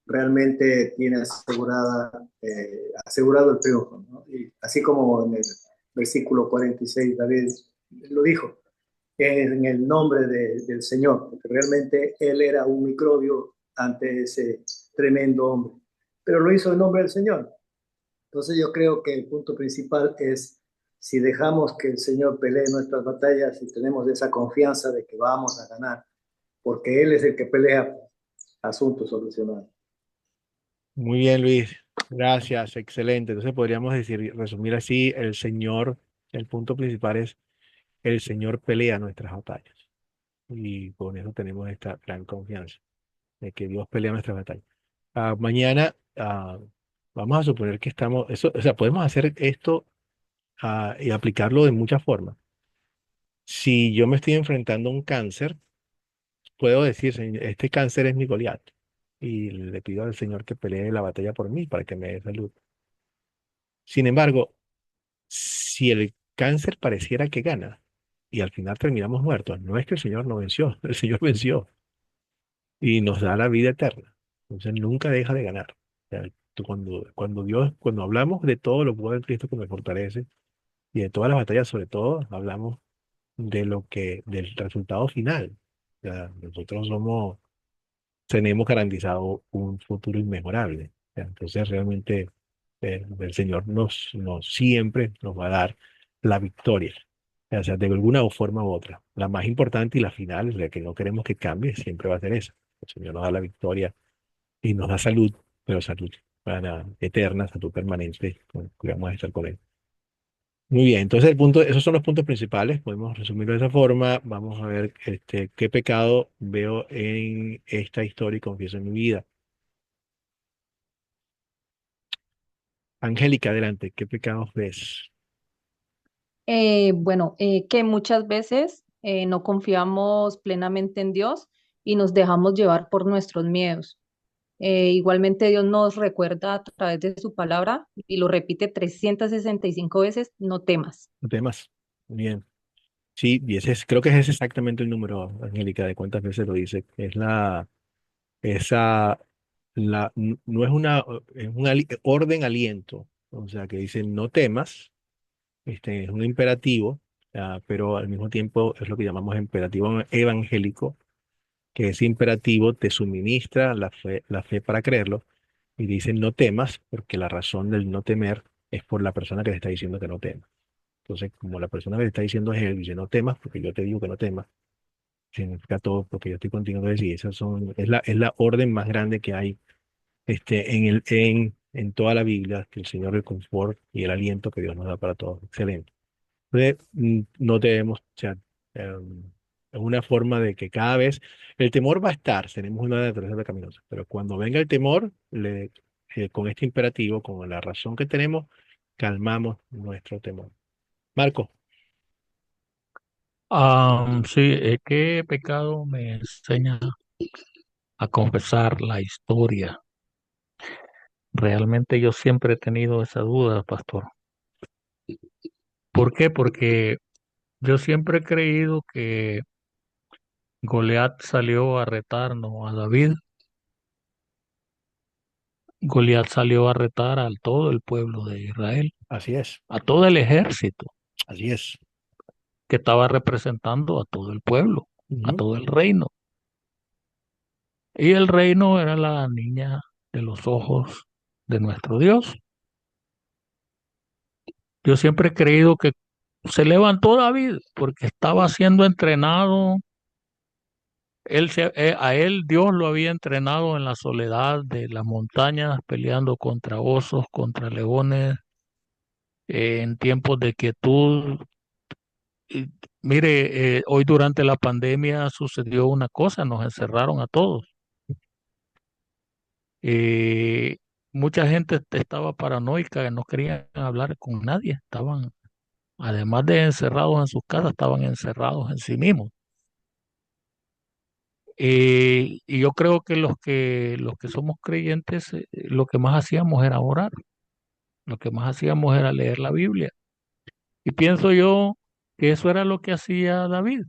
Speaker 6: realmente tiene asegurado el triunfo, ¿no? Y así como en el versículo 46, David lo dijo, en el nombre del Señor, porque realmente él era un microbio ante ese tremendo hombre, pero lo hizo en nombre del Señor. Entonces yo creo que el punto principal es si dejamos que el Señor pelee nuestras batallas y tenemos esa confianza de que vamos a ganar, porque Él es el que pelea asuntos solucionados.
Speaker 1: Muy bien, Luis. Gracias, excelente. Entonces podríamos decir, resumir así, el punto principal es el Señor pelea nuestras batallas. Y con eso tenemos esta gran confianza de que Dios pelea nuestras batallas. Mañana vamos a suponer que o sea, podemos hacer esto y aplicarlo de muchas formas. Si yo me estoy enfrentando a un cáncer, puedo decir: Este cáncer es mi Goliat. Y le pido al Señor que pelee la batalla por mí para que me dé salud. Sin embargo, si el cáncer pareciera que gana y al final terminamos muertos, no es que el Señor no venció, el Señor venció y nos da la vida eterna. Entonces nunca deja de ganar. O sea, cuando hablamos de todo lo bueno en Cristo que me fortalece y de todas las batallas, sobre todo, hablamos del resultado final. O sea, tenemos garantizado un futuro inmejorable. O sea, entonces realmente el Señor siempre nos va a dar la victoria. O sea, de alguna forma u otra. La más importante y la final, la que no queremos que cambie, siempre va a ser esa. El Señor nos da la victoria y nos da salud, pero salud eterna, salud permanente, que vamos a estar con Él. Muy bien, entonces esos son los puntos principales, podemos resumirlo de esa forma. Vamos a ver qué pecado veo en esta historia y confieso en mi vida. Angélica, adelante, ¿qué pecados ves?
Speaker 4: Bueno, que muchas veces no confiamos plenamente en Dios y nos dejamos llevar por nuestros miedos. Igualmente Dios nos recuerda a través de su palabra y lo repite 365 veces, no temas.
Speaker 1: ¿No temas? Bien. Sí, y creo que ese es exactamente el número, Angélica, de cuántas veces lo dice. Esa, no es es un orden aliento, o sea, que dice no temas, es un imperativo, pero al mismo tiempo es lo que llamamos imperativo evangélico, que ese imperativo te suministra la fe para creerlo, y dice no temas, porque la razón del no temer es por la persona que le está diciendo que no temas. Entonces, como la persona que le está diciendo es él, dice no temas, porque yo te digo que no temas, significa todo, porque yo estoy contigo. Entonces, sí, es la orden más grande que hay en toda la Biblia, que el Señor, el confort y el aliento que Dios nos da para todos. Excelente. Entonces, no debemos, o sea, Es una forma de que cada vez el temor va a estar, tenemos una naturaleza pecaminosa, pero cuando venga el temor, con este imperativo, con la razón que tenemos, calmamos nuestro temor. Marco,
Speaker 3: Sí, ¿qué pecado me enseña a confesar la historia? Realmente yo siempre he tenido esa duda, pastor. ¿Por qué? Porque yo siempre he creído que Goliat salió a retarnos a David. Goliat salió a retar a todo el pueblo de Israel,
Speaker 1: así es,
Speaker 3: a todo el ejército
Speaker 1: así es.
Speaker 3: que estaba representando a todo el pueblo, a
Speaker 1: Ujú.
Speaker 3: todo el reino. Y el reino era la niña de los ojos de nuestro Dios. Yo siempre he creído que se levantó David porque estaba siendo entrenado. A él Dios lo había entrenado en la soledad de las montañas, peleando contra osos, contra leones, en tiempos de quietud. Y, mire, hoy durante la pandemia sucedió una cosa, nos encerraron a todos. Eh, Mucha gente estaba paranoica, no querían hablar con nadie, estaban, además de encerrados en sus casas, estaban encerrados en sí mismos. Y yo creo que los que somos creyentes, lo que más hacíamos era orar, lo que más hacíamos era leer la Biblia. Y pienso yo que eso era lo que hacía David.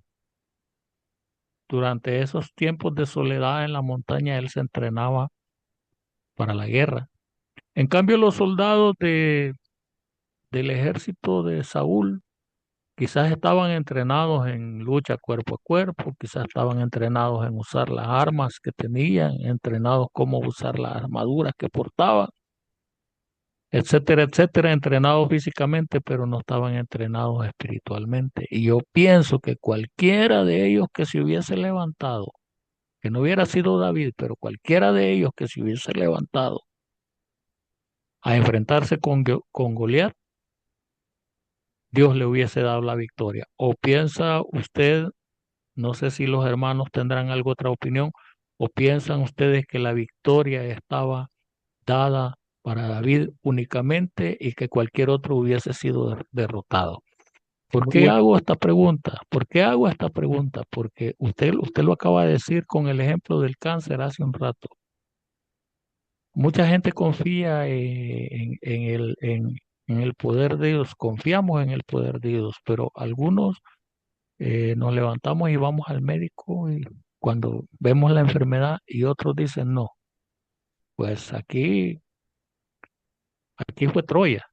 Speaker 3: Durante esos tiempos de soledad en la montaña, él se entrenaba para la guerra. En cambio, los soldados del ejército de Saúl quizás estaban entrenados en lucha cuerpo a cuerpo, quizás estaban entrenados en usar las armas que tenían, entrenados cómo usar las armaduras que portaban, etcétera, etcétera, entrenados físicamente, pero no estaban entrenados espiritualmente. Y yo pienso que cualquiera de ellos que se hubiese levantado, que no hubiera sido David, pero cualquiera de ellos que se hubiese levantado a enfrentarse con Goliat, Dios le hubiese dado la victoria. ¿O piensa usted, no sé si los hermanos tendrán alguna otra opinión, o piensan ustedes que la victoria estaba dada para David únicamente y que cualquier otro hubiese sido derrotado? ¿Por
Speaker 1: Muy
Speaker 3: qué
Speaker 1: buen-
Speaker 3: hago esta pregunta? ¿Por qué hago esta pregunta? Porque usted lo acaba de decir con el ejemplo del cáncer hace un rato. Mucha gente confía en el poder de Dios, confiamos en el poder de Dios, pero algunos nos levantamos y vamos al médico y cuando vemos la enfermedad y otros dicen no, pues aquí fue Troya,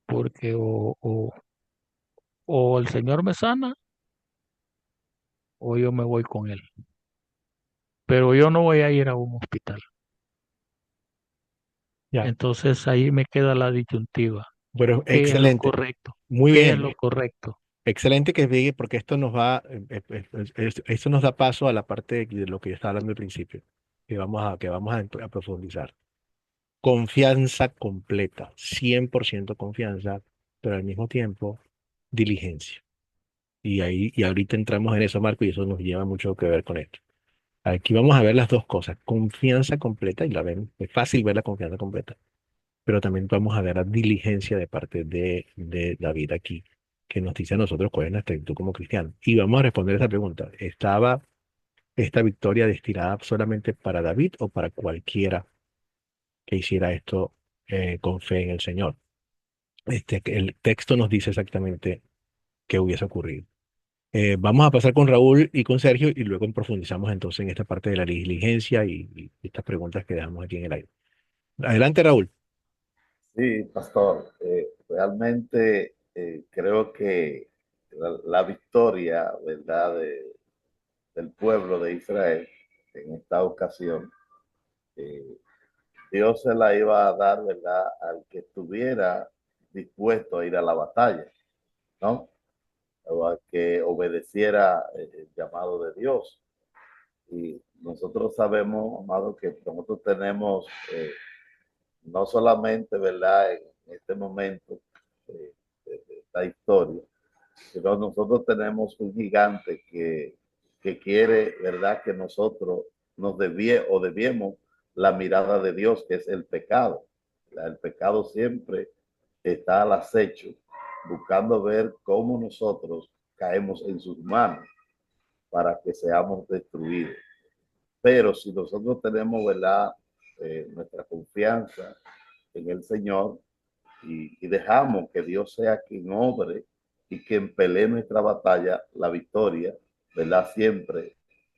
Speaker 3: porque o el Señor me sana o yo me voy con él, pero yo no voy a ir a un hospital.
Speaker 1: Ya,
Speaker 3: Entonces ahí me queda la disyuntiva.
Speaker 1: pero
Speaker 3: ¿Qué es lo
Speaker 1: excelente,
Speaker 3: correcto?
Speaker 1: muy
Speaker 3: ¿Qué es
Speaker 1: bien,
Speaker 3: lo correcto?
Speaker 1: excelente que llegue porque esto nos va, esto nos da paso a la parte de lo que yo estaba hablando al principio, que vamos a profundizar. Confianza completa, 100% confianza, pero al mismo tiempo diligencia. Y ahorita entramos en eso, Marco, y eso nos lleva mucho que ver con esto. Aquí vamos a ver las dos cosas, confianza completa, y la ven, es fácil ver la confianza completa, pero también vamos a ver la diligencia de parte de David aquí, que nos dice a nosotros cuál es nuestra actitud como cristianos. Y vamos a responder esa pregunta. ¿Estaba esta victoria destinada solamente para David o para cualquiera que hiciera esto con fe en el Señor? El texto nos dice exactamente qué hubiese ocurrido. Vamos a pasar con Raúl y con Sergio y luego profundizamos entonces en esta parte de la diligencia y estas preguntas que dejamos aquí en el aire. Adelante, Raúl.
Speaker 5: Sí, pastor, realmente creo que la victoria, ¿verdad?, del pueblo de Israel en esta ocasión, eh, Dios se la iba a dar, ¿verdad?, al que estuviera dispuesto a ir a la batalla, ¿no? O al que obedeciera el llamado de Dios. Y nosotros sabemos, amado, que nosotros tenemos no solamente, ¿verdad?, en este momento de esta historia, sino nosotros tenemos un gigante que que quiere, ¿verdad?, que nosotros debiemos la mirada de Dios, que es el pecado. El pecado siempre está al acecho, buscando ver cómo nosotros caemos en sus manos para que seamos destruidos. Pero si nosotros tenemos, ¿verdad?, nuestra confianza en el Señor y dejamos que Dios sea quien obre y quien pelee nuestra batalla, la victoria, ¿verdad?, siempre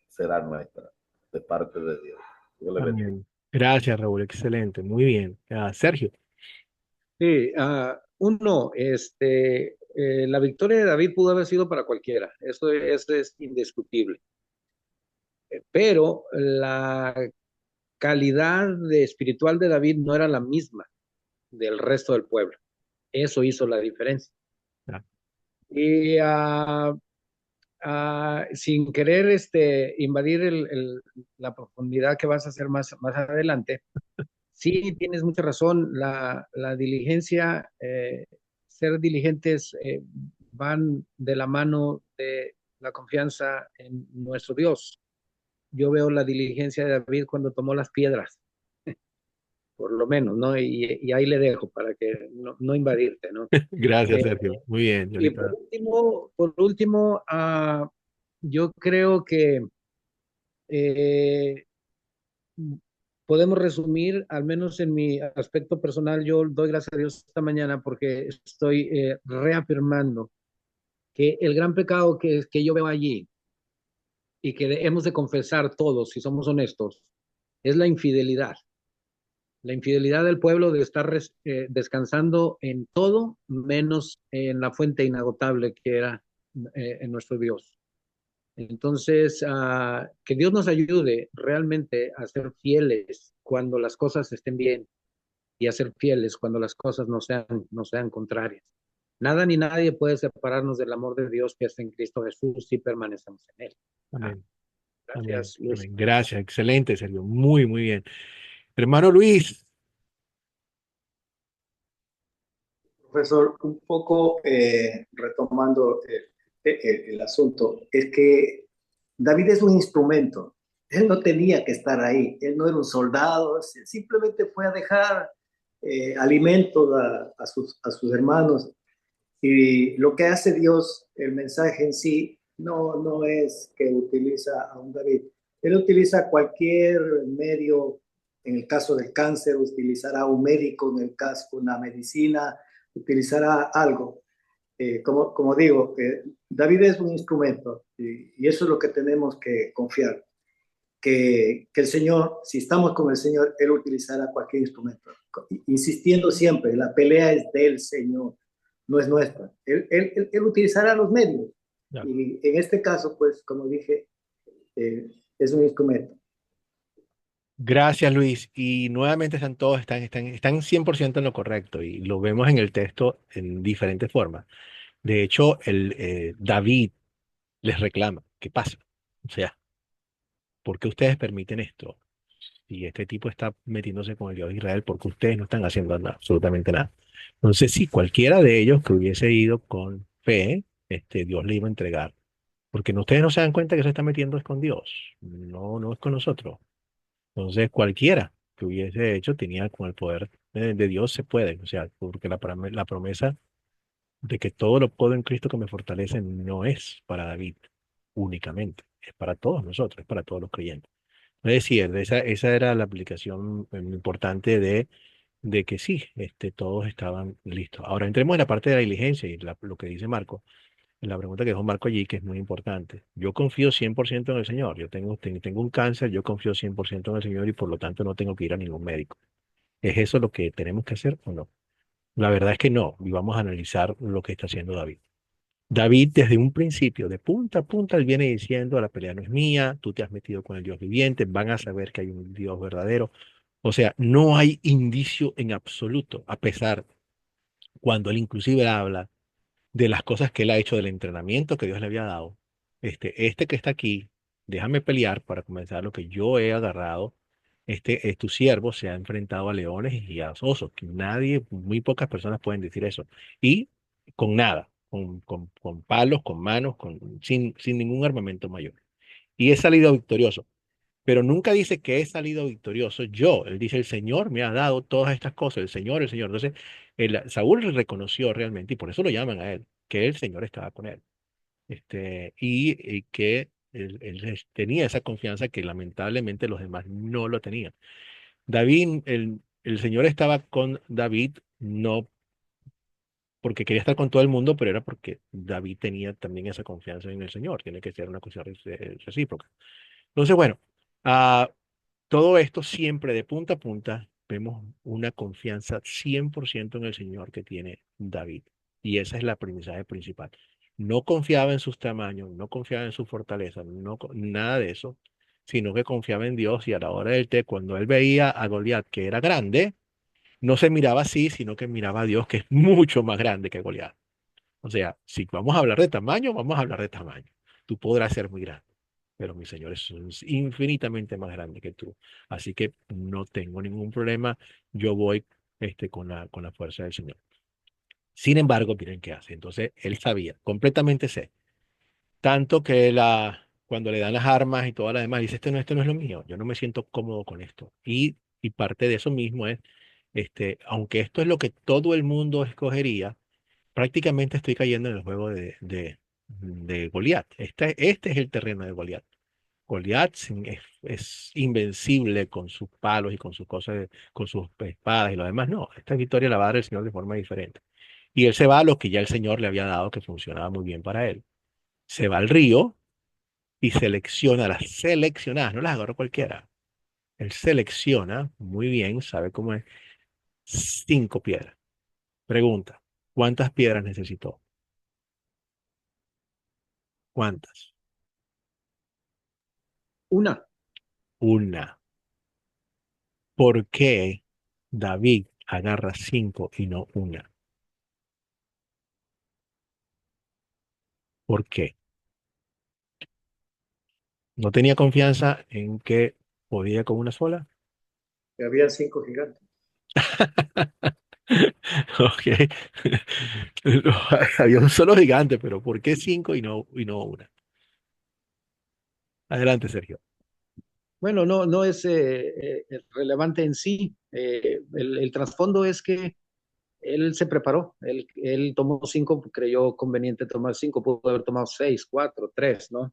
Speaker 5: será nuestra, de parte de Dios. Dios le bendiga.
Speaker 1: Amén. Gracias, Raúl. Excelente. Muy bien. Sergio.
Speaker 2: Sí, la victoria de David pudo haber sido para cualquiera, eso es indiscutible, pero la calidad espiritual de David no era la misma del resto del pueblo. Eso hizo la diferencia.
Speaker 1: Ah,
Speaker 2: Y sin querer invadir la profundidad que vas a hacer más adelante, sí, tienes mucha razón. La diligencia, ser diligentes, van de la mano de la confianza en nuestro Dios. Yo veo la diligencia de David cuando tomó las piedras, por lo menos, ¿no? Y ahí le dejo para que no invadirte, ¿no?
Speaker 1: Gracias,
Speaker 2: Eh,
Speaker 1: Sergio. Muy bien. Y
Speaker 2: y
Speaker 1: ahorita,
Speaker 2: por último, yo creo que eh, podemos resumir, al menos en mi aspecto personal, yo doy gracias a Dios esta mañana porque estoy reafirmando que el gran pecado que yo veo allí y que hemos de confesar todos, si somos honestos, es la infidelidad. La infidelidad del pueblo de estar descansando en todo menos en la fuente inagotable que era en nuestro Dios. Entonces, que Dios nos ayude realmente a ser fieles cuando las cosas estén bien y a ser fieles cuando las cosas no sean contrarias. Nada ni nadie puede separarnos del amor de Dios que está en Cristo Jesús si permanecemos en Él. Ah,
Speaker 1: amén. Amén.
Speaker 2: gracias, Luis.
Speaker 1: Amén. Gracias. Excelente, Sergio. Muy, muy bien. Hermano Luis.
Speaker 6: Profesor, un poco retomando el asunto, es que David es un instrumento. Él no tenía que estar ahí, él no era un soldado, simplemente fue a dejar alimentos a sus hermanos. Y lo que hace Dios, el mensaje en sí, no es que utiliza a un David. Él utiliza cualquier medio, en el caso del cáncer, utilizará un médico, en el caso de una medicina, utilizará algo. Como digo, David es un instrumento y eso es lo que tenemos que confiar, que el Señor, si estamos con el Señor, Él utilizará cualquier instrumento. Insistiendo siempre, la pelea es del Señor, no es nuestra. Él utilizará los medios.
Speaker 1: Ya.
Speaker 6: Y en este caso, pues, como dije, es un instrumento.
Speaker 1: Gracias, Luis. Y nuevamente están 100% en lo correcto y lo vemos en el texto en diferentes formas. De hecho, David les reclama, ¿qué pasa? O sea, ¿por qué ustedes permiten esto? Si este tipo está metiéndose con el Dios de Israel, ¿por qué ustedes no están haciendo nada, absolutamente nada? Entonces, si cualquiera de ellos que hubiese ido con fe, Dios le iba a entregar. Porque ustedes no se dan cuenta que se está metiendo es con Dios. No, no es con nosotros. Entonces, cualquiera que hubiese hecho tenía con el poder de Dios se puede. O sea, porque la promesa de que todo lo puedo en Cristo que me fortalece no es para David únicamente, es para todos nosotros, es para todos los creyentes. Es decir, esa era la aplicación importante de que sí, todos estaban listos. Ahora entremos en la parte de la diligencia y lo que dice Marco, en la pregunta que dejó Marco allí, que es muy importante. Yo confío 100% en el Señor. Yo tengo un cáncer, yo confío 100% en el Señor y por lo tanto no tengo que ir a ningún médico. ¿Es eso lo que tenemos que hacer o no? La verdad es que no, y vamos a analizar lo que está haciendo David. David desde un principio, de punta a punta, él viene diciendo, la pelea no es mía, tú te has metido con el Dios viviente, van a saber que hay un Dios verdadero. O sea, no hay indicio en absoluto, a pesar cuando él inclusive habla de las cosas que él ha hecho, del entrenamiento que Dios le había dado. Este que está aquí, déjame pelear para comenzar lo que yo he agarrado. Es tu siervo, se ha enfrentado a leones y a osos, que nadie, muy pocas personas pueden decir eso. Y con nada, con palos, con manos, sin ningún armamento mayor. y he salido victorioso. Pero nunca dice que he salido victorioso yo. Él dice, el Señor me ha dado todas estas cosas, el Señor, el Señor. Entonces, Saúl reconoció realmente, y por eso lo llaman a él, que el Señor estaba con él. Y que él tenía esa confianza que lamentablemente los demás no lo tenían. David, el Señor estaba con David, no porque quería estar con todo el mundo, pero era porque David tenía también esa confianza en el Señor. Tiene que ser una cosa recíproca. Entonces, bueno, ah, todo esto siempre de punta a punta vemos una confianza 100% en el Señor que tiene David. Y esa es la mensaje principal. No confiaba en sus tamaños, no confiaba en su fortaleza, no, nada de eso, sino que confiaba en Dios y a la hora del té, cuando él veía a Goliat que era grande, no se miraba así, sino que miraba a Dios que es mucho más grande que Goliat. O sea, si vamos a hablar de tamaño, vamos a hablar de tamaño. Tú podrás ser muy grande, pero mi Señor es infinitamente más grande que tú. Así que no tengo ningún problema. Yo voy con la fuerza del Señor. Sin embargo, miren qué hace. Entonces, él sabía, completamente sé. Tanto que cuando le dan las armas y todas las demás, dice, esto no es lo mío. Yo no me siento cómodo con esto. Y parte de eso mismo es, aunque esto es lo que todo el mundo escogería, prácticamente estoy cayendo en el juego de Goliat. Este es el terreno de Goliat. Goliat es invencible con sus palos y con sus cosas, con sus espadas y lo demás. No, esta victoria la va a dar el Señor de forma diferente. Y él se va a lo que ya el Señor le había dado que funcionaba muy bien para él. Se va al río y selecciona las seleccionadas, no las agarró cualquiera. Él selecciona muy bien, sabe cómo es, 5 piedras. Pregunta, ¿cuántas piedras necesitó? ¿Cuántas?
Speaker 2: Una.
Speaker 1: Una. ¿Por qué David agarra 5 y no una? ¿Por qué? ¿No tenía confianza en que podía con una sola?
Speaker 6: Que había 5 gigantes.
Speaker 1: Ok. No, había un solo gigante, pero ¿por qué 5 y no una? Adelante, Sergio.
Speaker 2: Bueno, no es relevante en sí. El trasfondo es que él se preparó. Él tomó 5, creyó conveniente tomar 5, pudo haber tomado 6, 4, 3, ¿no?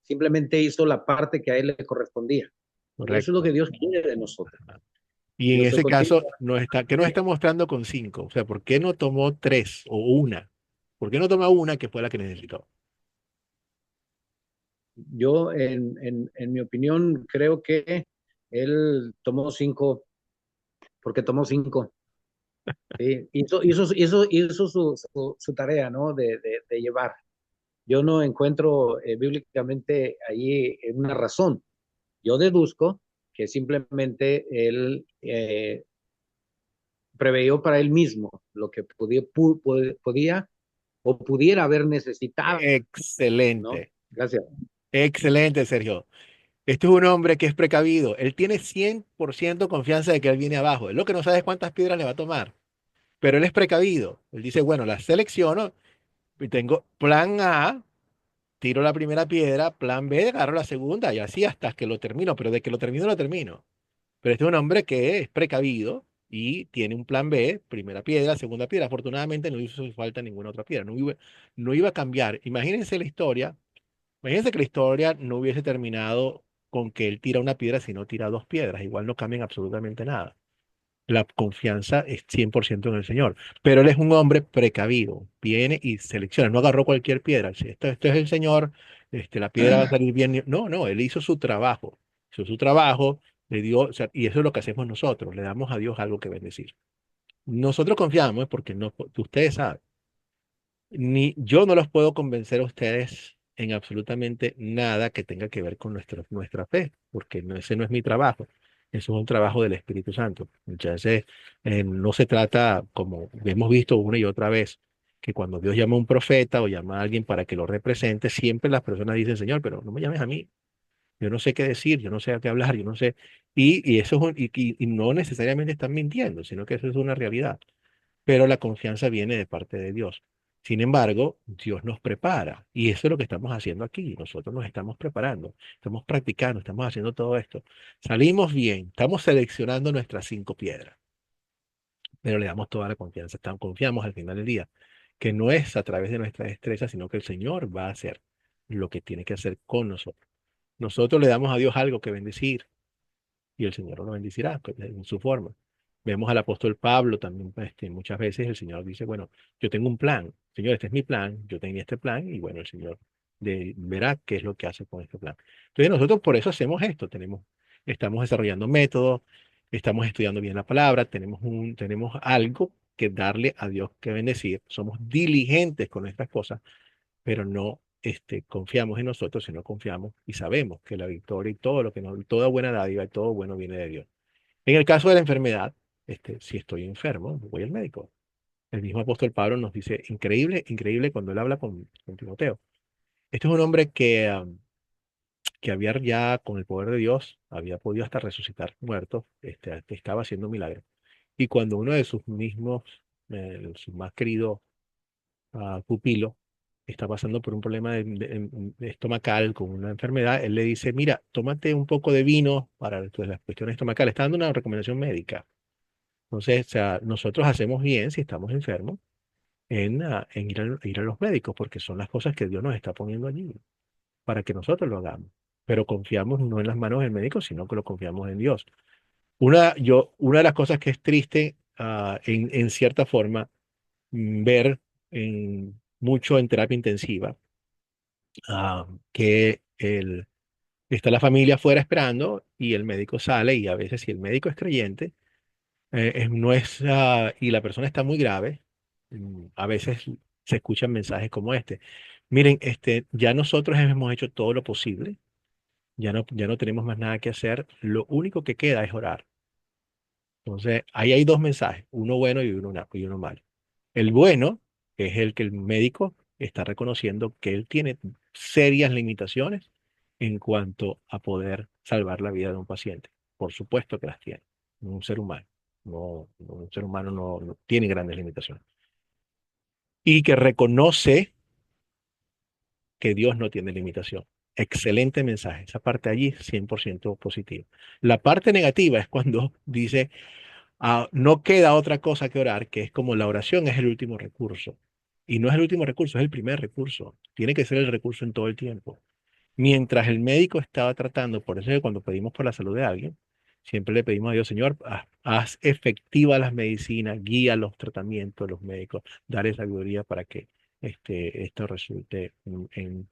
Speaker 2: Simplemente hizo la parte que a él le correspondía. Y eso es lo
Speaker 1: Correcto.
Speaker 2: que Dios quiere de nosotros.
Speaker 1: Y
Speaker 2: Yo
Speaker 1: en
Speaker 2: estoy
Speaker 1: ese
Speaker 2: contigo.
Speaker 1: caso, ¿qué nos está mostrando con 5? O sea, ¿por qué no tomó 3 o una? ¿Por qué no toma una que fue la que necesitó?
Speaker 2: Yo, en mi opinión, creo que él tomó 5 porque tomó 5. ¿Sí? Hizo su tarea, ¿no? De llevar. Yo no encuentro bíblicamente ahí una razón. Yo deduzco que simplemente él preveyó para él mismo lo que podía o pudiera haber necesitado, ¿no?
Speaker 1: Excelente,
Speaker 2: Gracias.
Speaker 1: excelente, Sergio. Este es un hombre que es precavido. Él tiene 100% confianza de que él viene abajo. Él lo que no sabe es cuántas piedras le va a tomar, pero él es precavido. Él dice, bueno, las selecciono y tengo plan A, tiro la primera piedra, plan B, agarro la segunda y así hasta que lo termino, pero de que lo termino, lo termino. Pero este es un hombre que es precavido y tiene un plan B, primera piedra, segunda piedra. Afortunadamente no hizo falta ninguna otra piedra, no iba a cambiar. Imagínense que la historia no hubiese terminado con que él tira una piedra, sino tira 2 piedras. Igual no cambian absolutamente nada. La confianza es 100% en el Señor. Pero él es un hombre precavido. Viene y selecciona. No agarró cualquier piedra. Si esto es el Señor, la piedra va a salir bien. No, no, él hizo su trabajo. Hizo su trabajo, le dio, o sea, y eso es lo que hacemos nosotros. Le damos a Dios algo que bendecir. Nosotros confiamos porque no, ustedes saben. Ni yo no los puedo convencer a ustedes en absolutamente nada que tenga que ver con nuestra fe, porque ese no es mi trabajo. Eso es un trabajo del Espíritu Santo. Muchas veces no se trata, como hemos visto una y otra vez, que cuando Dios llama a un profeta o llama a alguien para que lo represente, siempre las personas dicen, Señor, pero no me llames a mí. Yo no sé qué decir, yo no sé a qué hablar, yo no sé. Y eso y no necesariamente están mintiendo, sino que eso es una realidad. Pero la confianza viene de parte de Dios. Sin embargo, Dios nos prepara y eso es lo que estamos haciendo aquí. Nosotros nos estamos preparando, estamos practicando, estamos haciendo todo esto. Salimos bien, estamos seleccionando nuestras 5 piedras, pero le damos toda la confianza. Confiamos al final del día que no es a través de nuestra destreza, sino que el Señor va a hacer lo que tiene que hacer con nosotros. Nosotros le damos a Dios algo que bendecir y el Señor lo bendecirá pues, en su forma. Vemos al apóstol Pablo también, muchas veces el Señor dice, bueno, yo tengo un plan, Señor, este es mi plan, yo tenía este plan y bueno, el Señor verá qué es lo que hace con este plan. Entonces nosotros por eso hacemos esto, estamos desarrollando métodos, estamos estudiando bien la palabra, tenemos algo que darle a Dios que bendecir, somos diligentes con estas cosas, pero no confiamos en nosotros, sino confiamos y sabemos que la victoria y todo lo que toda buena dádiva y todo bueno viene de Dios. En el caso de la enfermedad, si estoy enfermo, voy al médico. El mismo apóstol Pablo nos dice, increíble, increíble cuando él habla con Timoteo. Este es un hombre que había ya, con el poder de Dios, había podido hasta resucitar muertos, estaba haciendo milagros. Y cuando uno de sus más queridos pupilo, está pasando por un problema de estomacal con una enfermedad, él le dice, mira, tómate un poco de vino para pues, las cuestiones estomacales. Está dando una recomendación médica. Entonces, o sea, nosotros hacemos bien si estamos enfermos en ir a los médicos, porque son las cosas que Dios nos está poniendo allí para que nosotros lo hagamos. Pero confiamos no en las manos del médico, sino que lo confiamos en Dios. Una de las cosas que es triste en cierta forma ver mucho en terapia intensiva, que está la familia afuera esperando y el médico sale y a veces si el médico es creyente, no es, y la persona está muy grave, a veces se escuchan mensajes como este. Miren, ya nosotros hemos hecho todo lo posible, ya no tenemos más nada que hacer, lo único que queda es orar. Entonces, ahí hay 2 mensajes, uno bueno y uno malo. El bueno es el que el médico está reconociendo que él tiene serias limitaciones en cuanto a poder salvar la vida de un paciente. Por supuesto que las tiene, un ser humano. Un ser humano no tiene grandes limitaciones. Y que reconoce que Dios no tiene limitación. Excelente mensaje. Esa parte allí, 100% positiva. La parte negativa es cuando dice, no queda otra cosa que orar, que es como la oración es el último recurso. Y no es el último recurso, es el primer recurso. Tiene que ser el recurso en todo el tiempo. Mientras el médico estaba tratando, por eso es que cuando pedimos por la salud de alguien, siempre le pedimos a Dios, Señor, haz efectivas las medicinas, guía los tratamientos de los médicos, dale sabiduría para que esto resulte en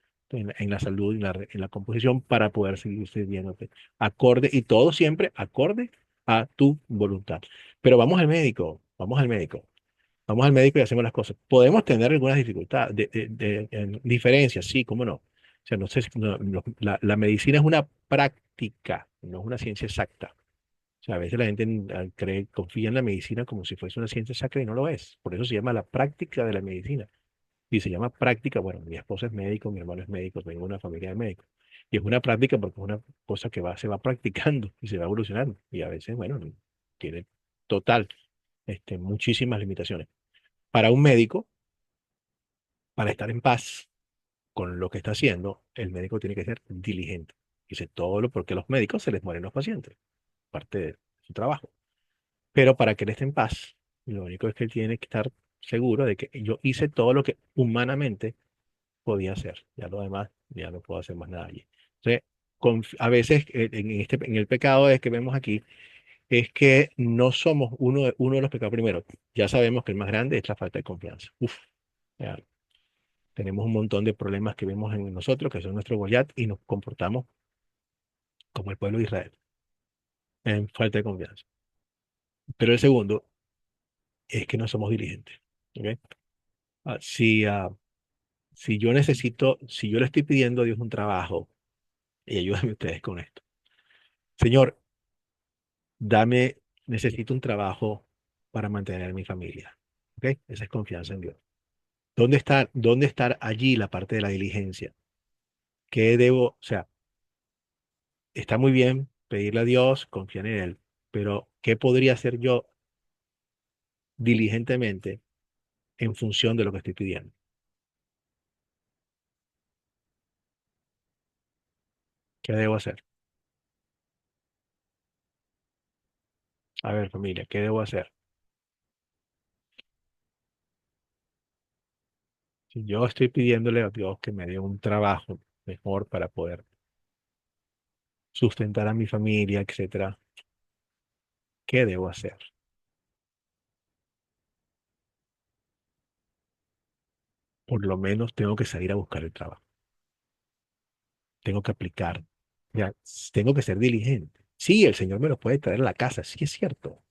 Speaker 1: la salud, en la composición, para poder seguir sirviéndote. Acorde, y todo siempre acorde a tu voluntad. Pero vamos al médico, vamos al médico. Vamos al médico y hacemos las cosas. Podemos tener algunas dificultades, diferencias, sí, cómo no. O sea, no sé, la medicina es una práctica, no es una ciencia exacta. O sea, a veces la gente confía en la medicina como si fuese una ciencia exacta y no lo es. Por eso se llama la práctica de la medicina. Y se llama práctica, bueno, mi esposa es médico, mi hermano es médico, tengo una familia de médicos. Y es una práctica porque es una cosa que se va practicando y se va evolucionando. Y a veces, bueno, tiene total, muchísimas limitaciones. Para un médico, para estar en paz con lo que está haciendo, el médico tiene que ser diligente. Dice todo lo porque a los médicos se les mueren los pacientes, parte de su trabajo. Pero para que él esté en paz, lo único es que él tiene que estar seguro de que yo hice todo lo que humanamente podía hacer. Ya lo demás, ya no puedo hacer más nada allí. Entonces, a veces en el pecado es que vemos aquí, es que no somos uno de los pecados primero. Ya sabemos que el más grande es la falta de confianza. Uf, ya, tenemos un montón de problemas que vemos en nosotros, que son nuestro Goliat, y nos comportamos como el pueblo de Israel, en falta de confianza. Pero el segundo es que no somos diligentes. ¿Ok? Ah, si, ah, si yo le estoy pidiendo a Dios un trabajo, y ayúdenme ustedes con esto. Señor, dame, necesito un trabajo para mantener a mi familia. ¿Ok? Esa es confianza en Dios. ¿Dónde está allí la parte de la diligencia? ¿Qué debo, o sea, está muy bien pedirle a Dios, confiar en Él, pero ¿qué podría hacer yo diligentemente en función de lo que estoy pidiendo? ¿Qué debo hacer? A ver, familia, ¿qué debo hacer? Si yo estoy pidiéndole a Dios que me dé un trabajo mejor para poder sustentar a mi familia, etcétera, ¿qué debo hacer? Por lo menos tengo que salir a buscar el trabajo. Tengo que aplicar. Ya, tengo que ser diligente. Sí, el Señor me lo puede traer a la casa, sí es cierto.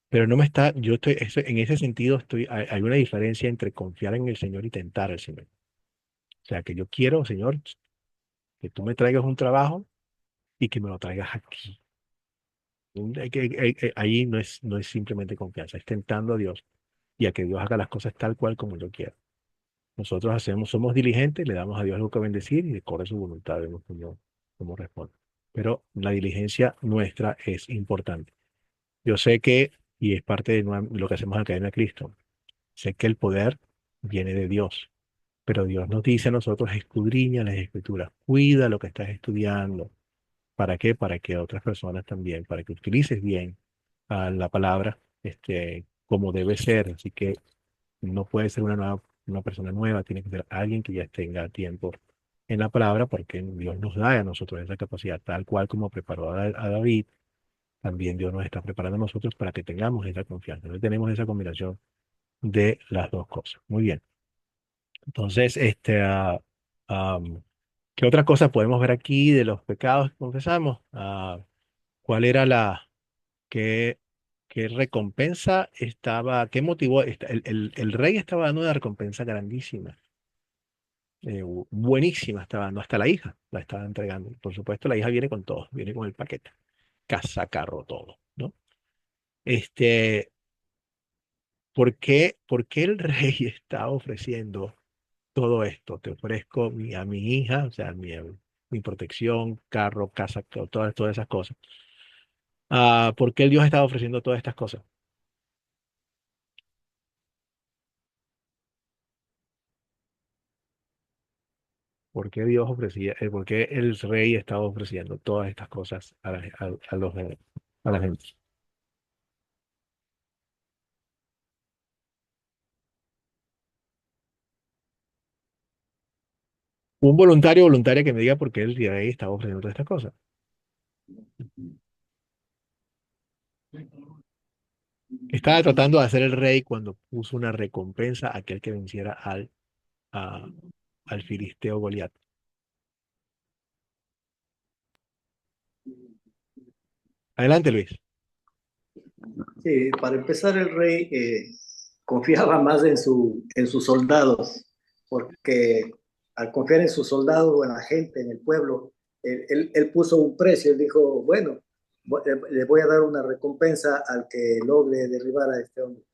Speaker 1: Pero no me está, yo estoy, en ese sentido hay una diferencia entre confiar en el Señor y tentar al Señor. O sea, que yo quiero, Señor, que tú me traigas un trabajo y que me lo traigas aquí. Ahí no es simplemente confianza, es tentando a Dios y a que Dios haga las cosas tal cual como yo quiero. Nosotros somos diligentes, le damos a Dios algo que bendecir y corre su voluntad, vemos cómo responde. Pero la diligencia nuestra es importante. Yo sé que, y es parte de lo que hacemos en Academia Cristo, sé que el poder viene de Dios, pero Dios nos dice a nosotros, escudriña las escrituras, cuida lo que estás estudiando. ¿Para qué? Para que otras personas también, para que utilices bien la palabra como debe ser. Así que no puede ser una persona nueva, tiene que ser alguien que ya tenga tiempo en la palabra, porque Dios nos da a nosotros esa capacidad, tal cual como preparó a David, también Dios nos está preparando a nosotros para que tengamos esa confianza. Entonces tenemos esa combinación de las dos cosas. Muy bien. Entonces, ¿qué otra cosa podemos ver aquí de los pecados que confesamos? ¿Cuál era qué, qué recompensa qué motivó? El rey estaba dando una recompensa grandísima, buenísima estaba dando, hasta la hija la estaba entregando. Por supuesto, la hija viene con todo, viene con el paquete, casa, carro, todo, ¿no? Este, ¿por qué el rey está ofreciendo todo esto? Te ofrezco a mi hija, o sea, mi protección, carro, casa, todas esas cosas. ¿Por qué el Dios estaba ofreciendo todas estas cosas? ¿Por qué Dios ofrecía, por qué el rey estaba ofreciendo todas estas cosas a la gente? Un voluntario o voluntaria que me diga por qué el rey estaba ofreciendo todas estas cosas. Estaba tratando de hacer el rey cuando puso una recompensa a aquel que venciera a- al filisteo Goliat. Adelante, Luis.
Speaker 6: Sí, para empezar, el rey confiaba más en sus soldados, porque al confiar en sus soldados o en la gente, en el pueblo, él puso un precio, él dijo, bueno, le voy a dar una recompensa al que logre derribar a este hombre.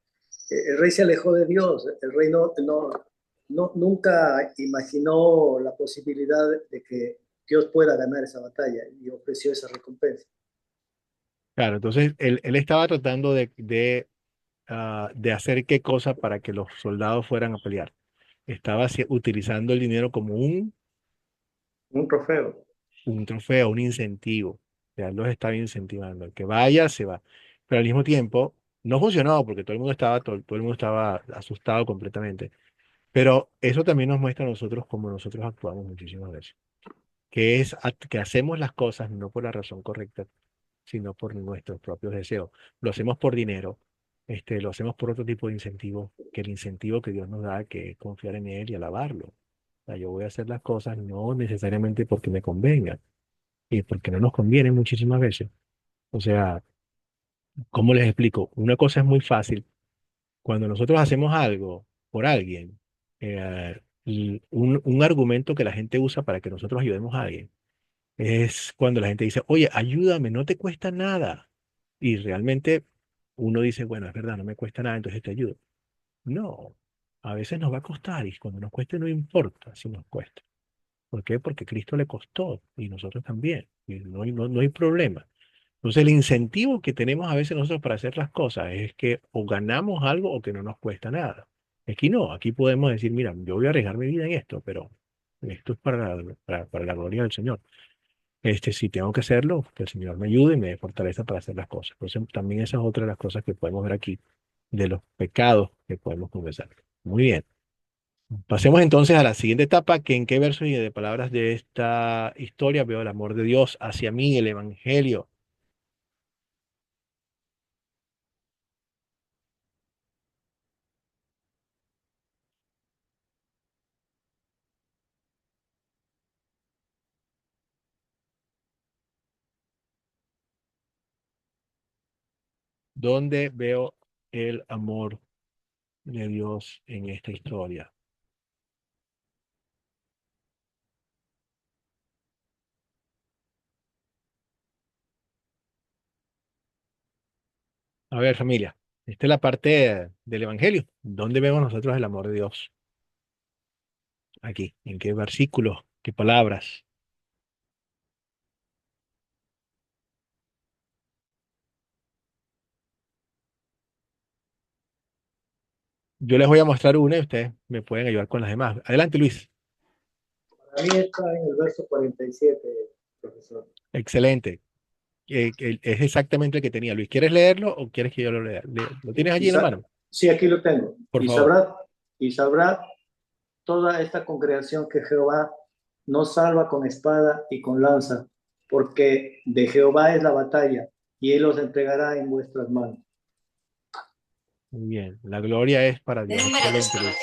Speaker 6: El rey se alejó de Dios, el rey nunca imaginó la posibilidad de que Dios pueda ganar esa batalla y ofreció esa recompensa.
Speaker 1: Claro, entonces él estaba tratando de hacer qué cosa para que los soldados fueran a pelear. Estaba utilizando el dinero como
Speaker 6: Un trofeo.
Speaker 1: un trofeo, un incentivo. Ya los estaba incentivando. El que vaya, se va. Pero al mismo tiempo, no funcionó porque todo el mundo estaba asustado completamente. Pero eso también nos muestra a nosotros cómo nosotros actuamos muchísimas veces. Que es que hacemos las cosas no por la razón correcta, sino por nuestros propios deseos. Lo hacemos por dinero, lo hacemos por otro tipo de incentivo, que el incentivo que Dios nos da, que es confiar en Él y alabarlo. O sea, yo voy a hacer las cosas no necesariamente porque me convenga, y porque no nos conviene muchísimas veces. O sea, ¿cómo les explico? Una cosa es muy fácil. Cuando nosotros hacemos algo por alguien, y un argumento que la gente usa para que nosotros ayudemos a alguien es cuando la gente dice, oye, ayúdame, no te cuesta nada. Y realmente uno dice, bueno, es verdad, no me cuesta nada, entonces te ayudo. No, a veces nos va a costar y cuando nos cueste no importa si nos cuesta. ¿Por qué? Porque Cristo le costó y nosotros también. Y no hay problema. Entonces, el incentivo que tenemos a veces nosotros para hacer las cosas es que o ganamos algo o que no nos cuesta nada. Aquí no, aquí podemos decir, mira, yo voy a arriesgar mi vida en esto, pero esto es para la gloria del Señor. Si tengo que hacerlo, que el Señor me ayude y me dé fortaleza para hacer las cosas. Entonces, también esa es otra de las cosas que podemos ver aquí, de los pecados que podemos confesar. Muy bien. Pasemos entonces a la siguiente etapa, que en qué versos y de palabras de esta historia veo el amor de Dios hacia mí, el Evangelio. ¿Dónde veo el amor de Dios en esta historia? A ver, familia, esta es la parte del Evangelio. ¿Dónde vemos nosotros el amor de Dios? Aquí, ¿en qué versículos? ¿Qué palabras? Yo les voy a mostrar una y ustedes me pueden ayudar con las demás. Adelante, Luis.
Speaker 6: Para mí está en el verso 47, profesor.
Speaker 1: Excelente. Es exactamente el que tenía. Luis, ¿quieres leerlo o quieres que yo lo lea? ¿Lo tienes allí en la mano?
Speaker 6: Sí, aquí lo tengo.
Speaker 1: Por favor.
Speaker 6: Y sabrá toda esta congregación que Jehová nos salva con espada y con lanza, porque de Jehová es la batalla, y él los entregará en vuestras manos.
Speaker 1: Muy bien. La gloria es para Dios. Excelente, Luis.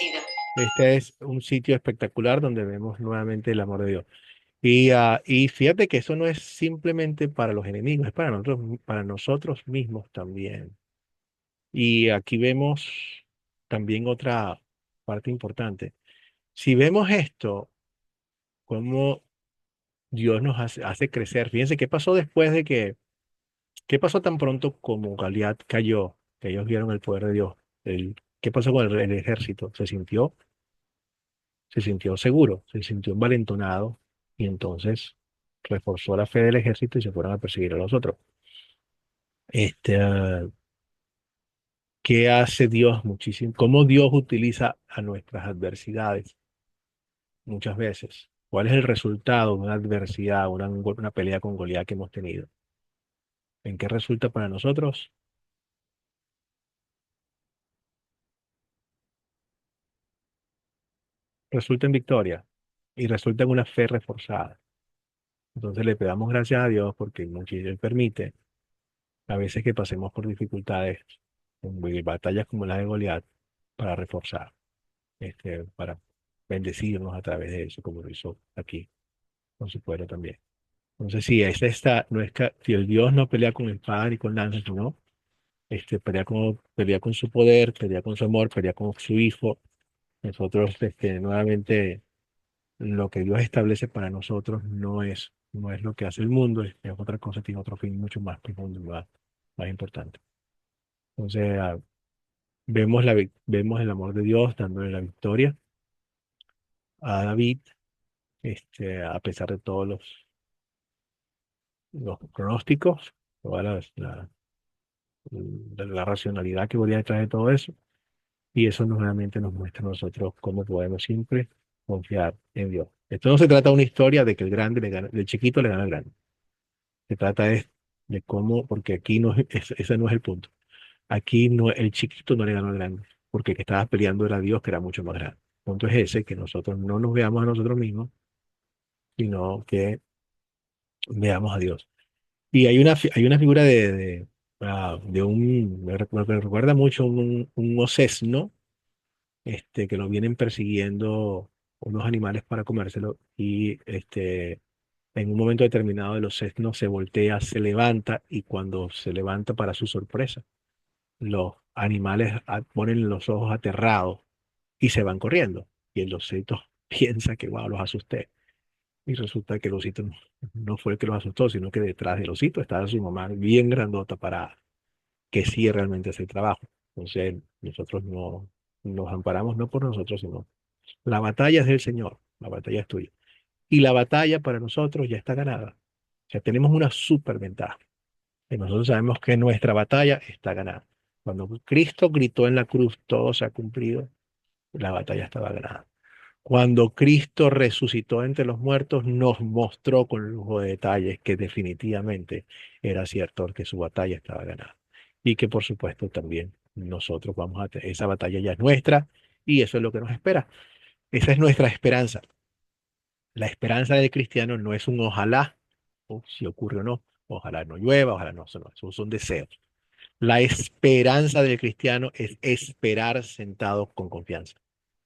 Speaker 1: Este es un sitio espectacular donde vemos nuevamente el amor de Dios. Y fíjate que eso no es simplemente para los enemigos, es para nosotros mismos también. Y aquí vemos también otra parte importante. Si vemos esto, cómo Dios nos hace crecer. Fíjense qué pasó después qué pasó tan pronto como Goliat cayó, que ellos vieron el poder de Dios. ¿Qué pasó con el ejército? Se sintió seguro, se sintió envalentonado y entonces reforzó la fe del ejército y se fueron a perseguir a los otros. Este, ah, ¿Qué hace Dios muchísimo? ¿Cómo Dios utiliza a nuestras adversidades muchas veces? ¿Cuál es el resultado de una adversidad, una pelea con Goliat que hemos tenido? ¿En qué resulta para nosotros? Resulta en victoria y resulta en una fe reforzada. Entonces le pedamos gracias a Dios porque Él permite a veces que pasemos por dificultades, en batallas como la de Goliat, para reforzar, para bendecirnos a través de eso, como lo hizo aquí con su pueblo también. Entonces, sí, no es que si el Dios no pelea con espada ni con lanza, sino pelea con su poder, pelea con su amor, pelea con su Hijo. Nosotros, nuevamente, lo que Dios establece para nosotros no es lo que hace el mundo, es otra cosa, tiene otro fin mucho más profundo y más importante. Entonces, vemos el amor de Dios dándole la victoria a David, a pesar de todos los pronósticos, toda la racionalidad que volía detrás de todo eso. Y eso nuevamente nos muestra a nosotros cómo podemos siempre confiar en Dios. Esto no se trata de una historia de que el chiquito le gana al grande. Se trata de cómo, porque aquí ese no es el punto. Aquí no, el chiquito no le ganó al grande, porque el que estaba peleando era Dios, que era mucho más grande. El punto es ese, que nosotros no nos veamos a nosotros mismos, sino que veamos a Dios. Y hay una figura me recuerda mucho un osesno, que lo vienen persiguiendo unos animales para comérselo, y en un momento determinado el osesno se voltea, se levanta, y cuando se levanta, para su sorpresa, los animales ponen los ojos aterrados y se van corriendo. Y el osito piensa que, wow, los asusté. Y resulta que el osito no fue el que los asustó, sino que detrás del osito estaba su mamá bien grandota para que sí realmente hace el trabajo. Entonces nosotros no nos amparamos no por nosotros, sino la batalla es del Señor, la batalla es tuya. Y la batalla para nosotros ya está ganada. O sea, tenemos una super ventaja. Y nosotros sabemos que nuestra batalla está ganada. Cuando Cristo gritó en la cruz, todo se ha cumplido, la batalla estaba ganada. Cuando Cristo resucitó entre los muertos, nos mostró con lujo de detalles que definitivamente era cierto que su batalla estaba ganada. Y que por supuesto también nosotros vamos a tener, esa batalla ya es nuestra y eso es lo que nos espera. Esa es nuestra esperanza. La esperanza del cristiano no es un ojalá, o si ocurre o no, ojalá no llueva, ojalá no, esos son deseos. La esperanza del cristiano es esperar sentado con confianza.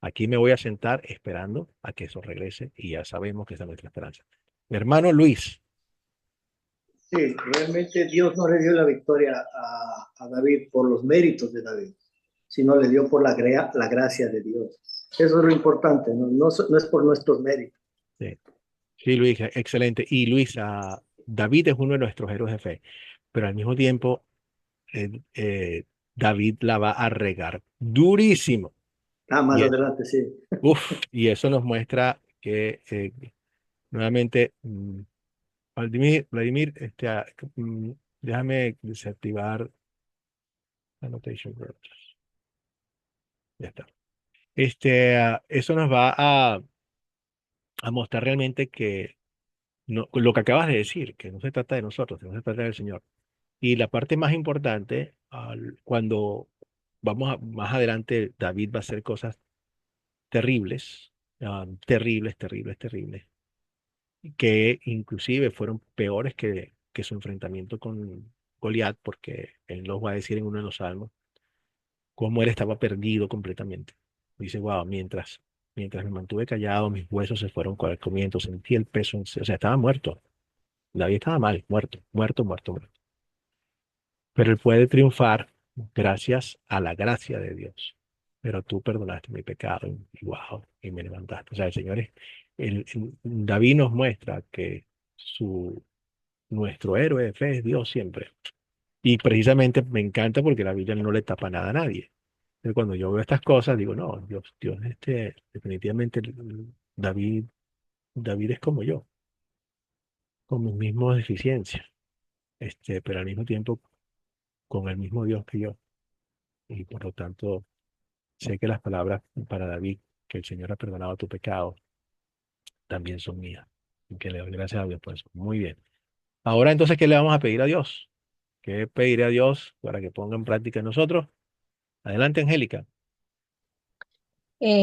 Speaker 1: Aquí me voy a sentar esperando a que eso regrese y ya sabemos que esa es nuestra esperanza. Mi hermano Luis,
Speaker 6: Sí, realmente Dios no le dio la victoria a David por los méritos de David, sino le dio por la gracia de Dios. Eso es lo importante, no, no, no es por nuestros méritos.
Speaker 1: sí, sí, Luis, excelente. Y Luis, David es uno de nuestros héroes de fe, pero al mismo tiempo eh, eh, David la va a regar durísimo.
Speaker 6: Ah, más
Speaker 1: Y,
Speaker 6: adelante, sí.
Speaker 1: y eso nos muestra que nuevamente Vladimir, mm, déjame desactivar annotation groups. Ya está. Eso nos va a mostrar realmente que lo que acabas de decir, que no se trata de nosotros, que no se trata del Señor. Y la parte más importante, cuando más adelante, David va a hacer cosas terribles, terribles, terribles, terribles, que inclusive fueron peores que su enfrentamiento con Goliat, porque él los va a decir en uno de los salmos, cómo él estaba perdido completamente. Dice, wow, mientras me mantuve callado, mis huesos se fueron comiendo, sentí el peso, o sea, estaba muerto. David estaba mal, muerto, muerto, muerto, muerto. Pero él puede triunfar gracias a la gracia de Dios. Pero tú perdonaste mi pecado y wow, y me levantaste. O sea, el Señor David nos muestra que nuestro héroe de fe es Dios siempre. Y precisamente me encanta porque la Biblia no le tapa nada a nadie. Entonces, cuando yo veo estas cosas, digo, no, Dios, definitivamente David, David es como yo, con mis mismas deficiencias, pero al mismo tiempo con el mismo Dios que yo. Y por lo tanto, sé que las palabras para David, que el Señor ha perdonado tu pecado, también son mías. Y que le doy gracias a Dios por eso. Muy bien. Ahora entonces, ¿qué le vamos a pedir a Dios? ¿Qué pediré a Dios para que ponga en práctica en nosotros? Adelante, Angélica.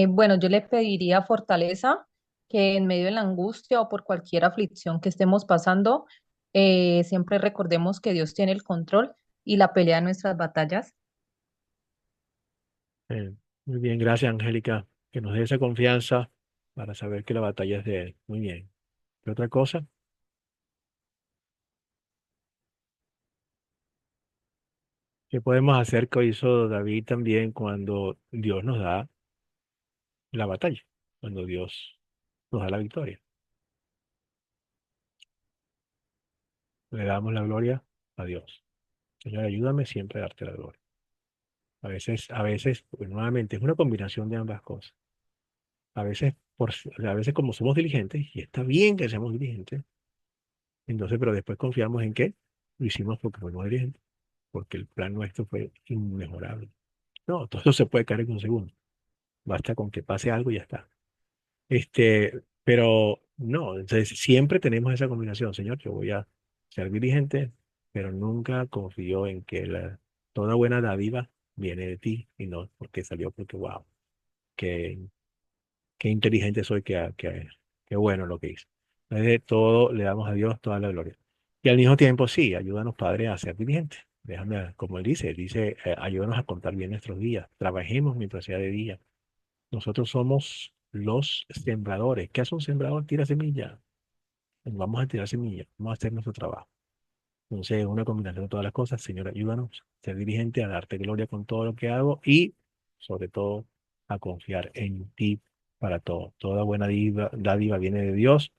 Speaker 4: Bueno, yo le pediría fortaleza, que en medio de la angustia o por cualquier aflicción que estemos pasando, siempre recordemos que Dios tiene el control y la pelea de nuestras batallas.
Speaker 1: Eh, Muy bien, gracias, Angélica. Que nos dé esa confianza para saber que la batalla es de Él. Muy bien. ¿Qué otra cosa? ¿Qué podemos hacer que hizo David también cuando Dios nos da la batalla? Cuando Dios nos da la victoria. Le damos la gloria a Dios. Señor, ayúdame siempre a darte la gloria. Pues, nuevamente, es una combinación de ambas cosas. A veces como somos diligentes, y está bien que seamos diligentes, entonces, pero después confiamos en que lo hicimos porque fuimos diligentes, porque el plan nuestro fue inmejorable. No, todo eso se puede caer en un segundo. Basta con que pase algo y ya está. Pero no, entonces siempre tenemos esa combinación, Señor, yo voy a ser dirigente, pero nunca confío en que toda buena dádiva viene de ti y no porque salió porque, wow, qué, qué inteligente soy, qué bueno lo que hice. Entonces, todo le damos a Dios toda la gloria. Y al mismo tiempo, sí, ayúdanos, Padre, a ser dirigentes. Déjame, como él dice, ayúdanos a contar bien nuestros días. Trabajemos mientras sea de día. Nosotros somos los sembradores. ¿Qué hace un sembrador? Tira semilla. Vamos a tirar semilla. Vamos a hacer nuestro trabajo. Entonces, una combinación de todas las cosas. Señor, ayúdanos a ser dirigente, a darte gloria con todo lo que hago y, sobre todo, a confiar en ti para todo. Toda buena dádiva viene de Dios.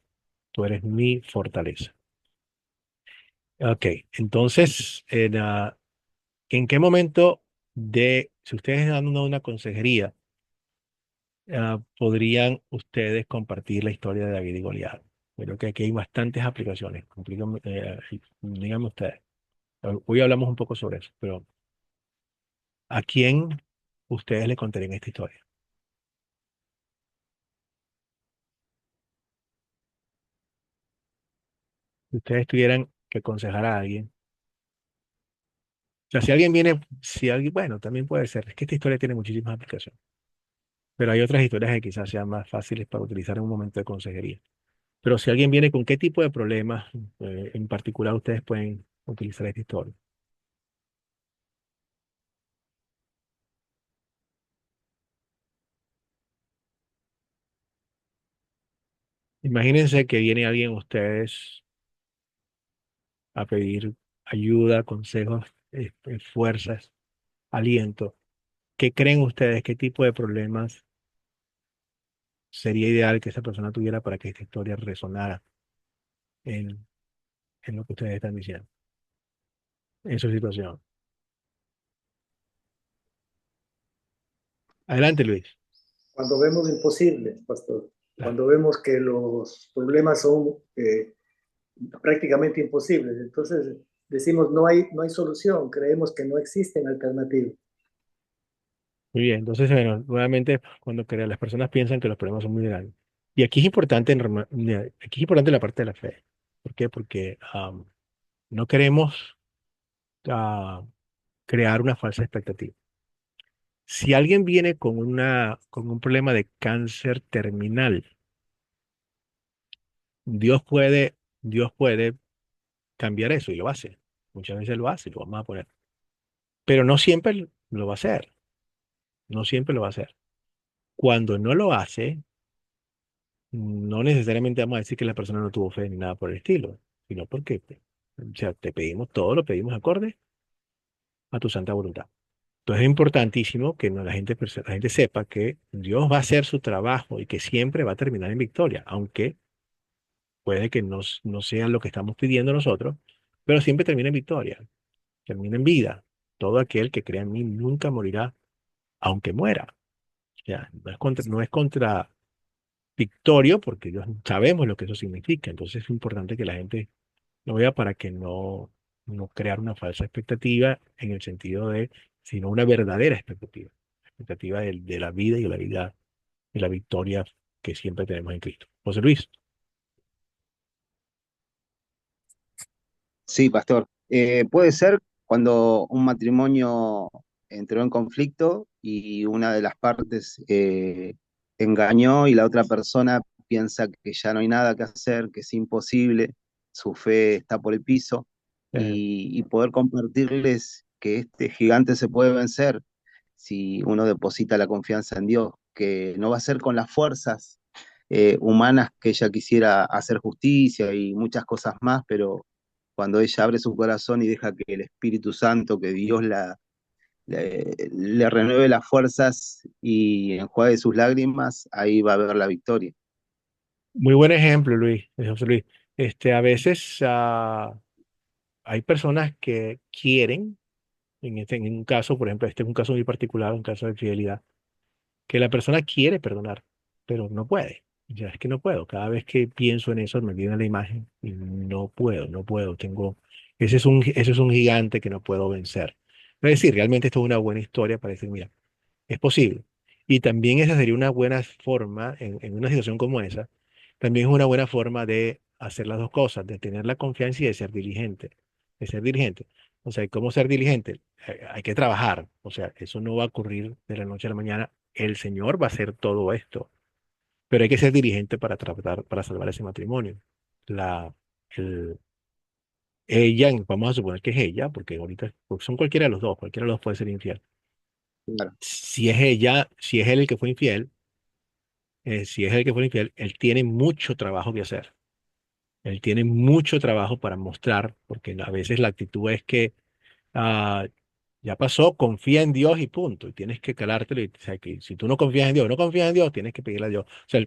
Speaker 1: Tú eres mi fortaleza. Ok, entonces, ¿en qué momento si ustedes dan una consejería, podrían ustedes compartir la historia de David y Goliat? Creo que aquí hay bastantes aplicaciones. Díganme ustedes. Hoy hablamos un poco sobre eso, pero ¿a quién ustedes le contarían esta historia? Si ustedes tuvieran que aconsejar a alguien, o sea, si alguien viene, si alguien, bueno, también puede ser, es que esta historia tiene muchísimas aplicaciones, pero hay otras historias que quizás sean más fáciles para utilizar en un momento de consejería. Pero si alguien viene con qué tipo de problemas en particular, ustedes pueden utilizar esta historia. Imagínense que viene alguien a ustedes a pedir ayuda, consejos, fuerzas, aliento. ¿Qué creen ustedes? ¿Qué tipo de problemas sería ideal que esa persona tuviera para que esta historia resonara en, en lo que ustedes están diciendo, en su situación? Adelante, Luis.
Speaker 6: Cuando vemos lo imposible, pastor,
Speaker 1: Claro.
Speaker 6: cuando vemos que los problemas son prácticamente imposibles, entonces decimos no hay solución, creemos que no existen alternativas.
Speaker 1: Muy bien, entonces, bueno, nuevamente, cuando las personas piensan que los problemas son muy grandes. Y aquí es importante, aquí es importante la parte de la fe. ¿Por qué? Porque no queremos ah, crear una falsa expectativa. Si alguien viene con un problema de cáncer terminal, Dios puede, Dios puede cambiar eso y lo hace. Muchas veces lo hace y lo vamos a poner. Pero no siempre lo va a hacer. No siempre lo va a hacer. Cuando no lo hace, no necesariamente vamos a decir que la persona no tuvo fe ni nada por el estilo, sino porque, o sea, te pedimos todo, lo pedimos acorde a tu santa voluntad. Entonces es importantísimo que la gente sepa que Dios va a hacer su trabajo y que siempre va a terminar en victoria, aunque puede que no sea lo que estamos pidiendo nosotros, pero siempre termina en victoria, termina en vida. Todo aquel que crea en mí nunca morirá, aunque muera. O sea, no es contra victorio, porque Dios sabemos lo que eso significa. Entonces es importante que la gente lo vea para que no crear una falsa expectativa en el sentido de, sino una verdadera expectativa. Expectativa de la vida y de la vida y la victoria que siempre tenemos en Cristo. José Luis.
Speaker 7: Sí, pastor. Puede ser cuando un matrimonio entró en conflicto y una de las partes engañó y la otra persona piensa que ya no hay nada que hacer, que es imposible, su fe está por el piso, y poder compartirles que este gigante se puede vencer si uno deposita la confianza en Dios, que no va a ser con las fuerzas humanas que ella quisiera hacer justicia y muchas cosas más, pero cuando ella abre su corazón y deja que el Espíritu Santo, que Dios le renueve las fuerzas y enjuague sus lágrimas, ahí va a haber la victoria.
Speaker 1: Muy buen ejemplo, Luis, José Luis. A veces hay personas que quieren, en un caso, por ejemplo, este es un caso muy particular, un caso de fidelidad, que la persona quiere perdonar, pero no puede. Ya es que no puedo. Cada vez que pienso en eso me viene la imagen y no puedo. Ese es un gigante que no puedo vencer. Es decir, realmente esto es una buena historia para decir, mira, es posible. Y también esa sería una buena forma, en una situación como esa, también es una buena forma de hacer las dos cosas, de tener la confianza y de ser diligente. De ser diligente. O sea, ¿cómo ser diligente? Hay que trabajar. O sea, eso no va a ocurrir de la noche a la mañana. El Señor va a hacer todo esto. Pero hay que ser diligente para tratar, para salvar ese matrimonio. La, ella, vamos a suponer que es ella, porque ahorita pues, son cualquiera de los dos puede ser infiel.
Speaker 7: Claro,
Speaker 1: Si es ella, si es él el que fue infiel, si es el que fue infiel, él tiene mucho trabajo que hacer. Él tiene mucho trabajo para mostrar, porque a veces la actitud es que ah, ya pasó, confía en Dios y punto. Y tienes que calártelo. O sea, que si tú no confías en Dios, no confías en Dios, tienes que pedirle a Dios. O sea,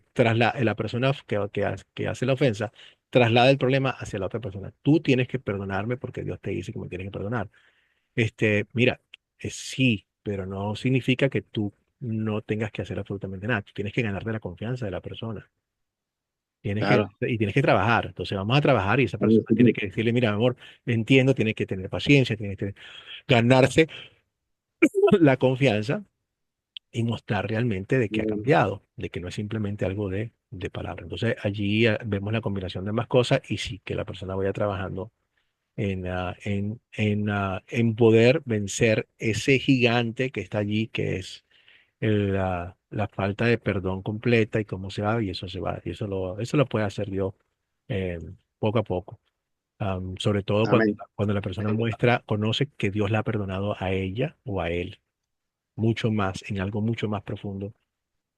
Speaker 1: la persona que hace la ofensa traslada el problema hacia la otra persona. Tú tienes que perdonarme porque Dios te dice que me tienes que perdonar. Mira, sí, pero no significa que tú no tengas que hacer absolutamente nada. Tú tienes que ganarte la confianza de la persona.
Speaker 7: claro.
Speaker 1: Tienes que trabajar. Entonces vamos a trabajar y esa persona tiene que decirle, mira, mi amor, entiendo, tiene que tener paciencia, tiene que ganarse la confianza y mostrar realmente de que ha cambiado, de que no es simplemente algo de de palabra. Entonces allí vemos la combinación de ambas cosas y sí que la persona vaya trabajando en poder vencer ese gigante que está allí, que es la falta de perdón completa y cómo se va, y eso se va, y eso lo puede hacer Dios eh, poco a poco. Sobre todo
Speaker 7: Amén.
Speaker 1: cuando la persona muestra, conoce que Dios la ha perdonado a ella o a él, mucho más, en algo mucho más profundo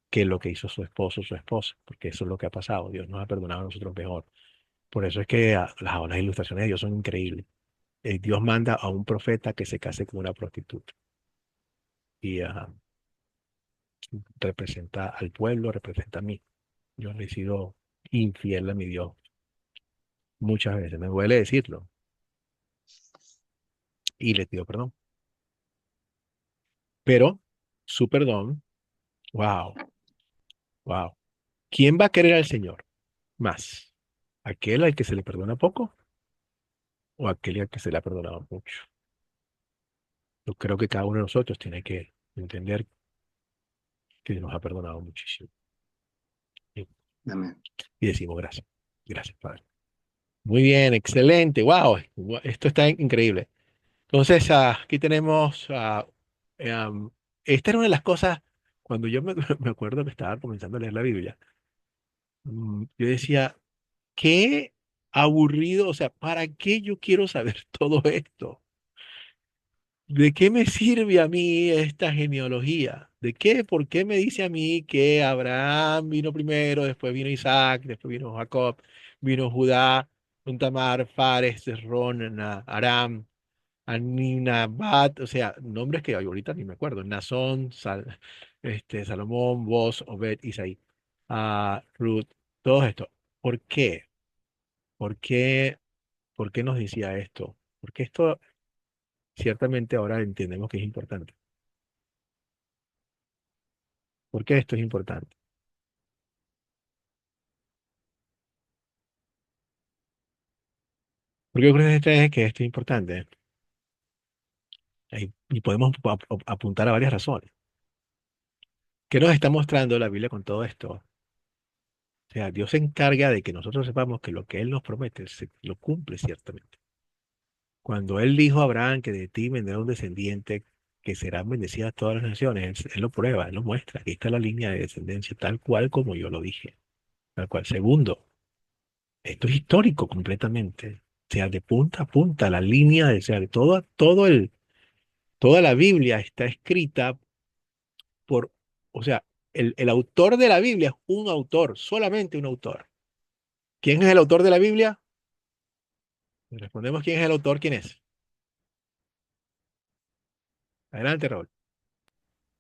Speaker 1: que lo que hizo su esposo o su esposa, porque eso es lo que ha pasado. Dios nos ha perdonado a nosotros mejor. Por eso es que las ilustraciones de Dios son increíbles. Dios manda a un profeta que se case con una prostituta y representa al pueblo, representa a mí. Yo le he sido infiel a mi Dios muchas veces, me duele decirlo y le pido perdón. Pero su perdón, wow, wow. ¿Quién va a querer al Señor más? ¿Aquel al que se le perdona poco o aquel al que se le ha perdonado mucho? Yo creo que cada uno de nosotros tiene que entender que nos ha perdonado muchísimo. Y,
Speaker 7: Amén.
Speaker 1: y decimos gracias. Gracias, Padre. Muy bien, excelente. Wow, esto está increíble. Entonces, aquí tenemos, esta era una de las cosas, cuando yo me acuerdo que estaba comenzando a leer la Biblia, yo decía, qué aburrido, o sea, ¿para qué yo quiero saber todo esto? ¿De qué me sirve a mí esta genealogía? ¿De qué? ¿Por qué me dice a mí que Abraham vino primero, después vino Isaac, después vino Jacob, vino Judá, un Tamar, Fares, Esrón, Aram, Aminabat, o sea, nombres que ahorita ni me acuerdo, Nazón, Salomón, Boz, Obed, Isaí, Ruth, todo esto. ¿Por qué? ¿Por qué? ¿Por qué nos decía esto? Porque esto ciertamente ahora entendemos que es importante. ¿Por qué esto es importante? Porque yo creo que esto es importante. Y podemos apuntar a varias razones. ¿Qué nos está mostrando la Biblia con todo esto? O sea, Dios se encarga de que nosotros sepamos que lo que Él nos promete lo cumple ciertamente. Cuando Él dijo a Abraham que de ti vendrá un descendiente que serán bendecidas todas las naciones, él lo prueba, Él lo muestra. Aquí está la línea de descendencia, tal cual como yo lo dije. Tal cual. Segundo, esto es histórico completamente. O sea, de punta a punta, la línea, o sea, de toda la Biblia está escrita por, o sea, el autor de la Biblia es un autor, solamente un autor. ¿Quién es el autor de la Biblia? Respondemos quién es el autor, quién es. Adelante, Raúl.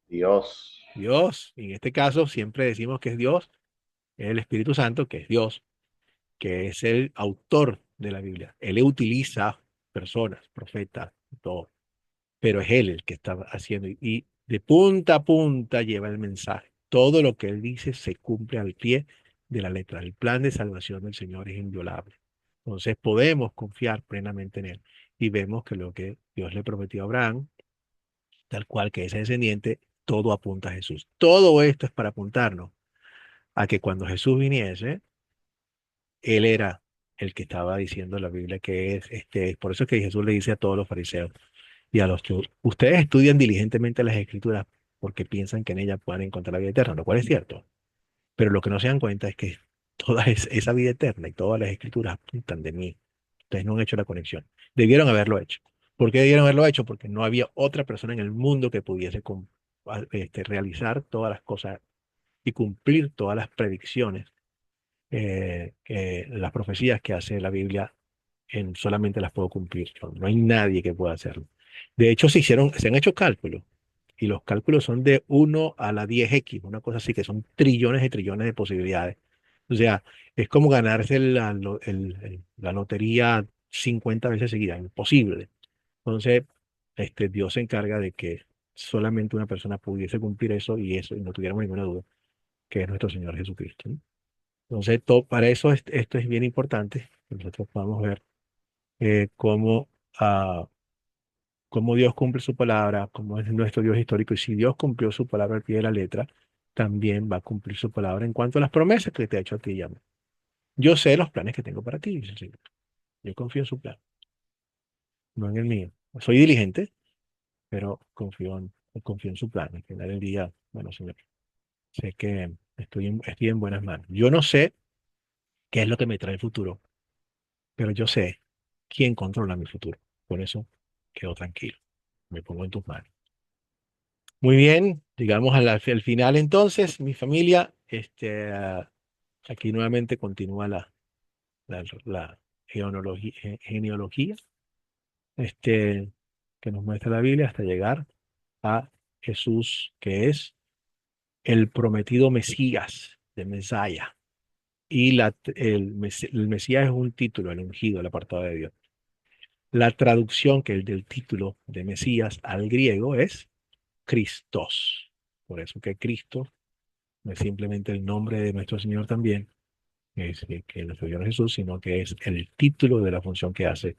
Speaker 5: Dios.
Speaker 1: Dios, en este caso siempre decimos que es Dios, es el Espíritu Santo, que es Dios, que es el autor de la Biblia. Él utiliza personas, profetas, todo, pero es él el que está haciendo y de punta a punta lleva el mensaje. Todo lo que él dice se cumple al pie de la letra. El plan de salvación del Señor es inviolable. Entonces podemos confiar plenamente en él y vemos que lo que Dios le prometió a Abraham, tal cual que ese descendiente, todo apunta a Jesús. Todo esto es para apuntarnos a que cuando Jesús viniese, él era el que estaba diciendo en la Biblia que es, por eso es que Jesús le dice a todos los fariseos y a los que ustedes estudian diligentemente las escrituras porque piensan que en ellas pueden encontrar la vida eterna, lo cual es cierto, pero lo que no se dan cuenta es que toda esa vida eterna y todas las escrituras apuntan de mí. Ustedes no han hecho la conexión. Debieron haberlo hecho. ¿Por qué debieron haberlo hecho? Porque no había otra persona en el mundo que pudiese realizar todas las cosas y cumplir todas las predicciones, las profecías que hace la Biblia, solamente las puedo cumplir yo. No hay nadie que pueda hacerlo. De hecho, se han hecho cálculos y los cálculos son de 1 a la 10x, una cosa así, que son trillones y trillones de posibilidades. O sea, es como ganarse la lotería 50 veces seguidas, imposible. Entonces, Dios se encarga de que solamente una persona pudiese cumplir eso y no tuviéramos ninguna duda, que es nuestro Señor Jesucristo, ¿no? Entonces, para eso esto es bien importante, que nosotros podamos ver cómo, cómo Dios cumple su palabra, cómo es nuestro Dios histórico, y si Dios cumplió su palabra al pie de la letra, también va a cumplir su palabra en cuanto a las promesas que te ha hecho a ti y a mí. Yo sé los planes que tengo para ti, dice el Señor. Yo confío en su plan, no en el mío. Soy diligente, pero confío en su plan. Al final del día, bueno, Señor, sé que estoy en buenas manos. Yo no sé qué es lo que me trae el futuro, pero yo sé quién controla mi futuro. Por eso quedo tranquilo. Me pongo en tus manos. Muy bien, llegamos al final entonces, mi familia. Aquí nuevamente continúa la genealogía que nos muestra la Biblia hasta llegar a Jesús, que es el prometido Mesías, de Mesías. Y el Mesías es un título, el ungido, el apartado de Dios. La traducción que es del título de Mesías al griego es Christos. Por eso que Cristo no es simplemente el nombre de nuestro Señor también, que nuestro Señor Jesús, sino que es el título de la función que hace,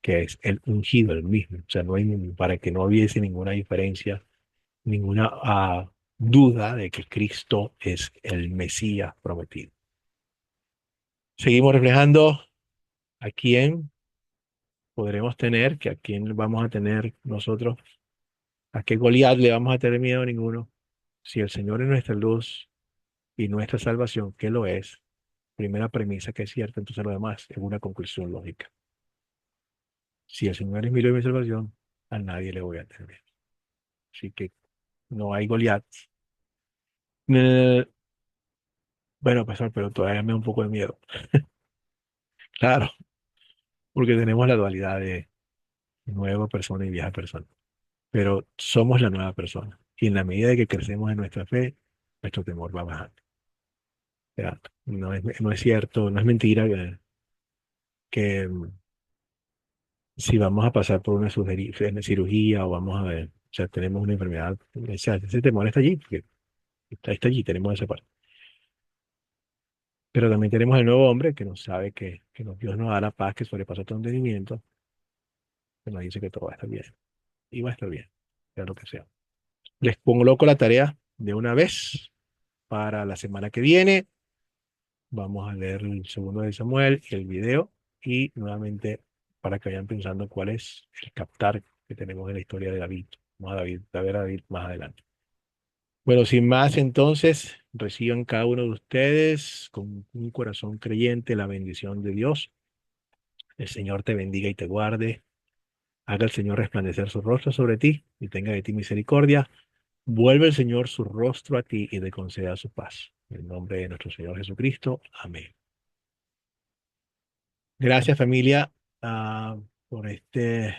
Speaker 1: que es el ungido, el mismo. O sea, no hay, para que no hubiese ninguna diferencia, ninguna duda de que Cristo es el Mesías prometido. Seguimos reflejando a quién podremos tener, que a quién vamos a tener nosotros, a qué Goliat le vamos a tener miedo a ninguno. Si el Señor es nuestra luz y nuestra salvación, que lo es, primera premisa que es cierta, entonces lo demás es una conclusión lógica. Si el Señor es mi luz y mi salvación, a nadie le voy a temer. Así que no hay Goliat. Eh, bueno, pastor, pero todavía me da un poco de miedo. Claro, porque tenemos la dualidad de nueva persona y vieja persona. Pero somos la nueva persona. Y en la medida de que crecemos en nuestra fe, nuestro temor va bajando. O sea, no es cierto, no es mentira que si vamos a pasar por una cirugía o vamos a ver, o sea, tenemos una enfermedad, o sea, ese temor está allí, porque está allí, tenemos esa parte. Pero también tenemos el nuevo hombre que nos sabe que Dios nos da la paz que sobrepasa todo entendimiento, que nos dice que todo va a estar bien. Y va a estar bien, sea lo que sea. Les pongo loco la tarea de una vez para la semana que viene. Vamos a leer el segundo de Samuel y el video. Y nuevamente, para que vayan pensando cuál es el captar que tenemos de la historia de David. Vamos a ver a David más adelante. Bueno, sin más, entonces, reciban cada uno de ustedes con un corazón creyente la bendición de Dios. El Señor te bendiga y te guarde. Haga el Señor resplandecer su rostro sobre ti y tenga de ti misericordia. Vuelve el Señor su rostro a ti y te conceda su paz. En el nombre de nuestro Señor Jesucristo. Amén. Gracias, familia, por este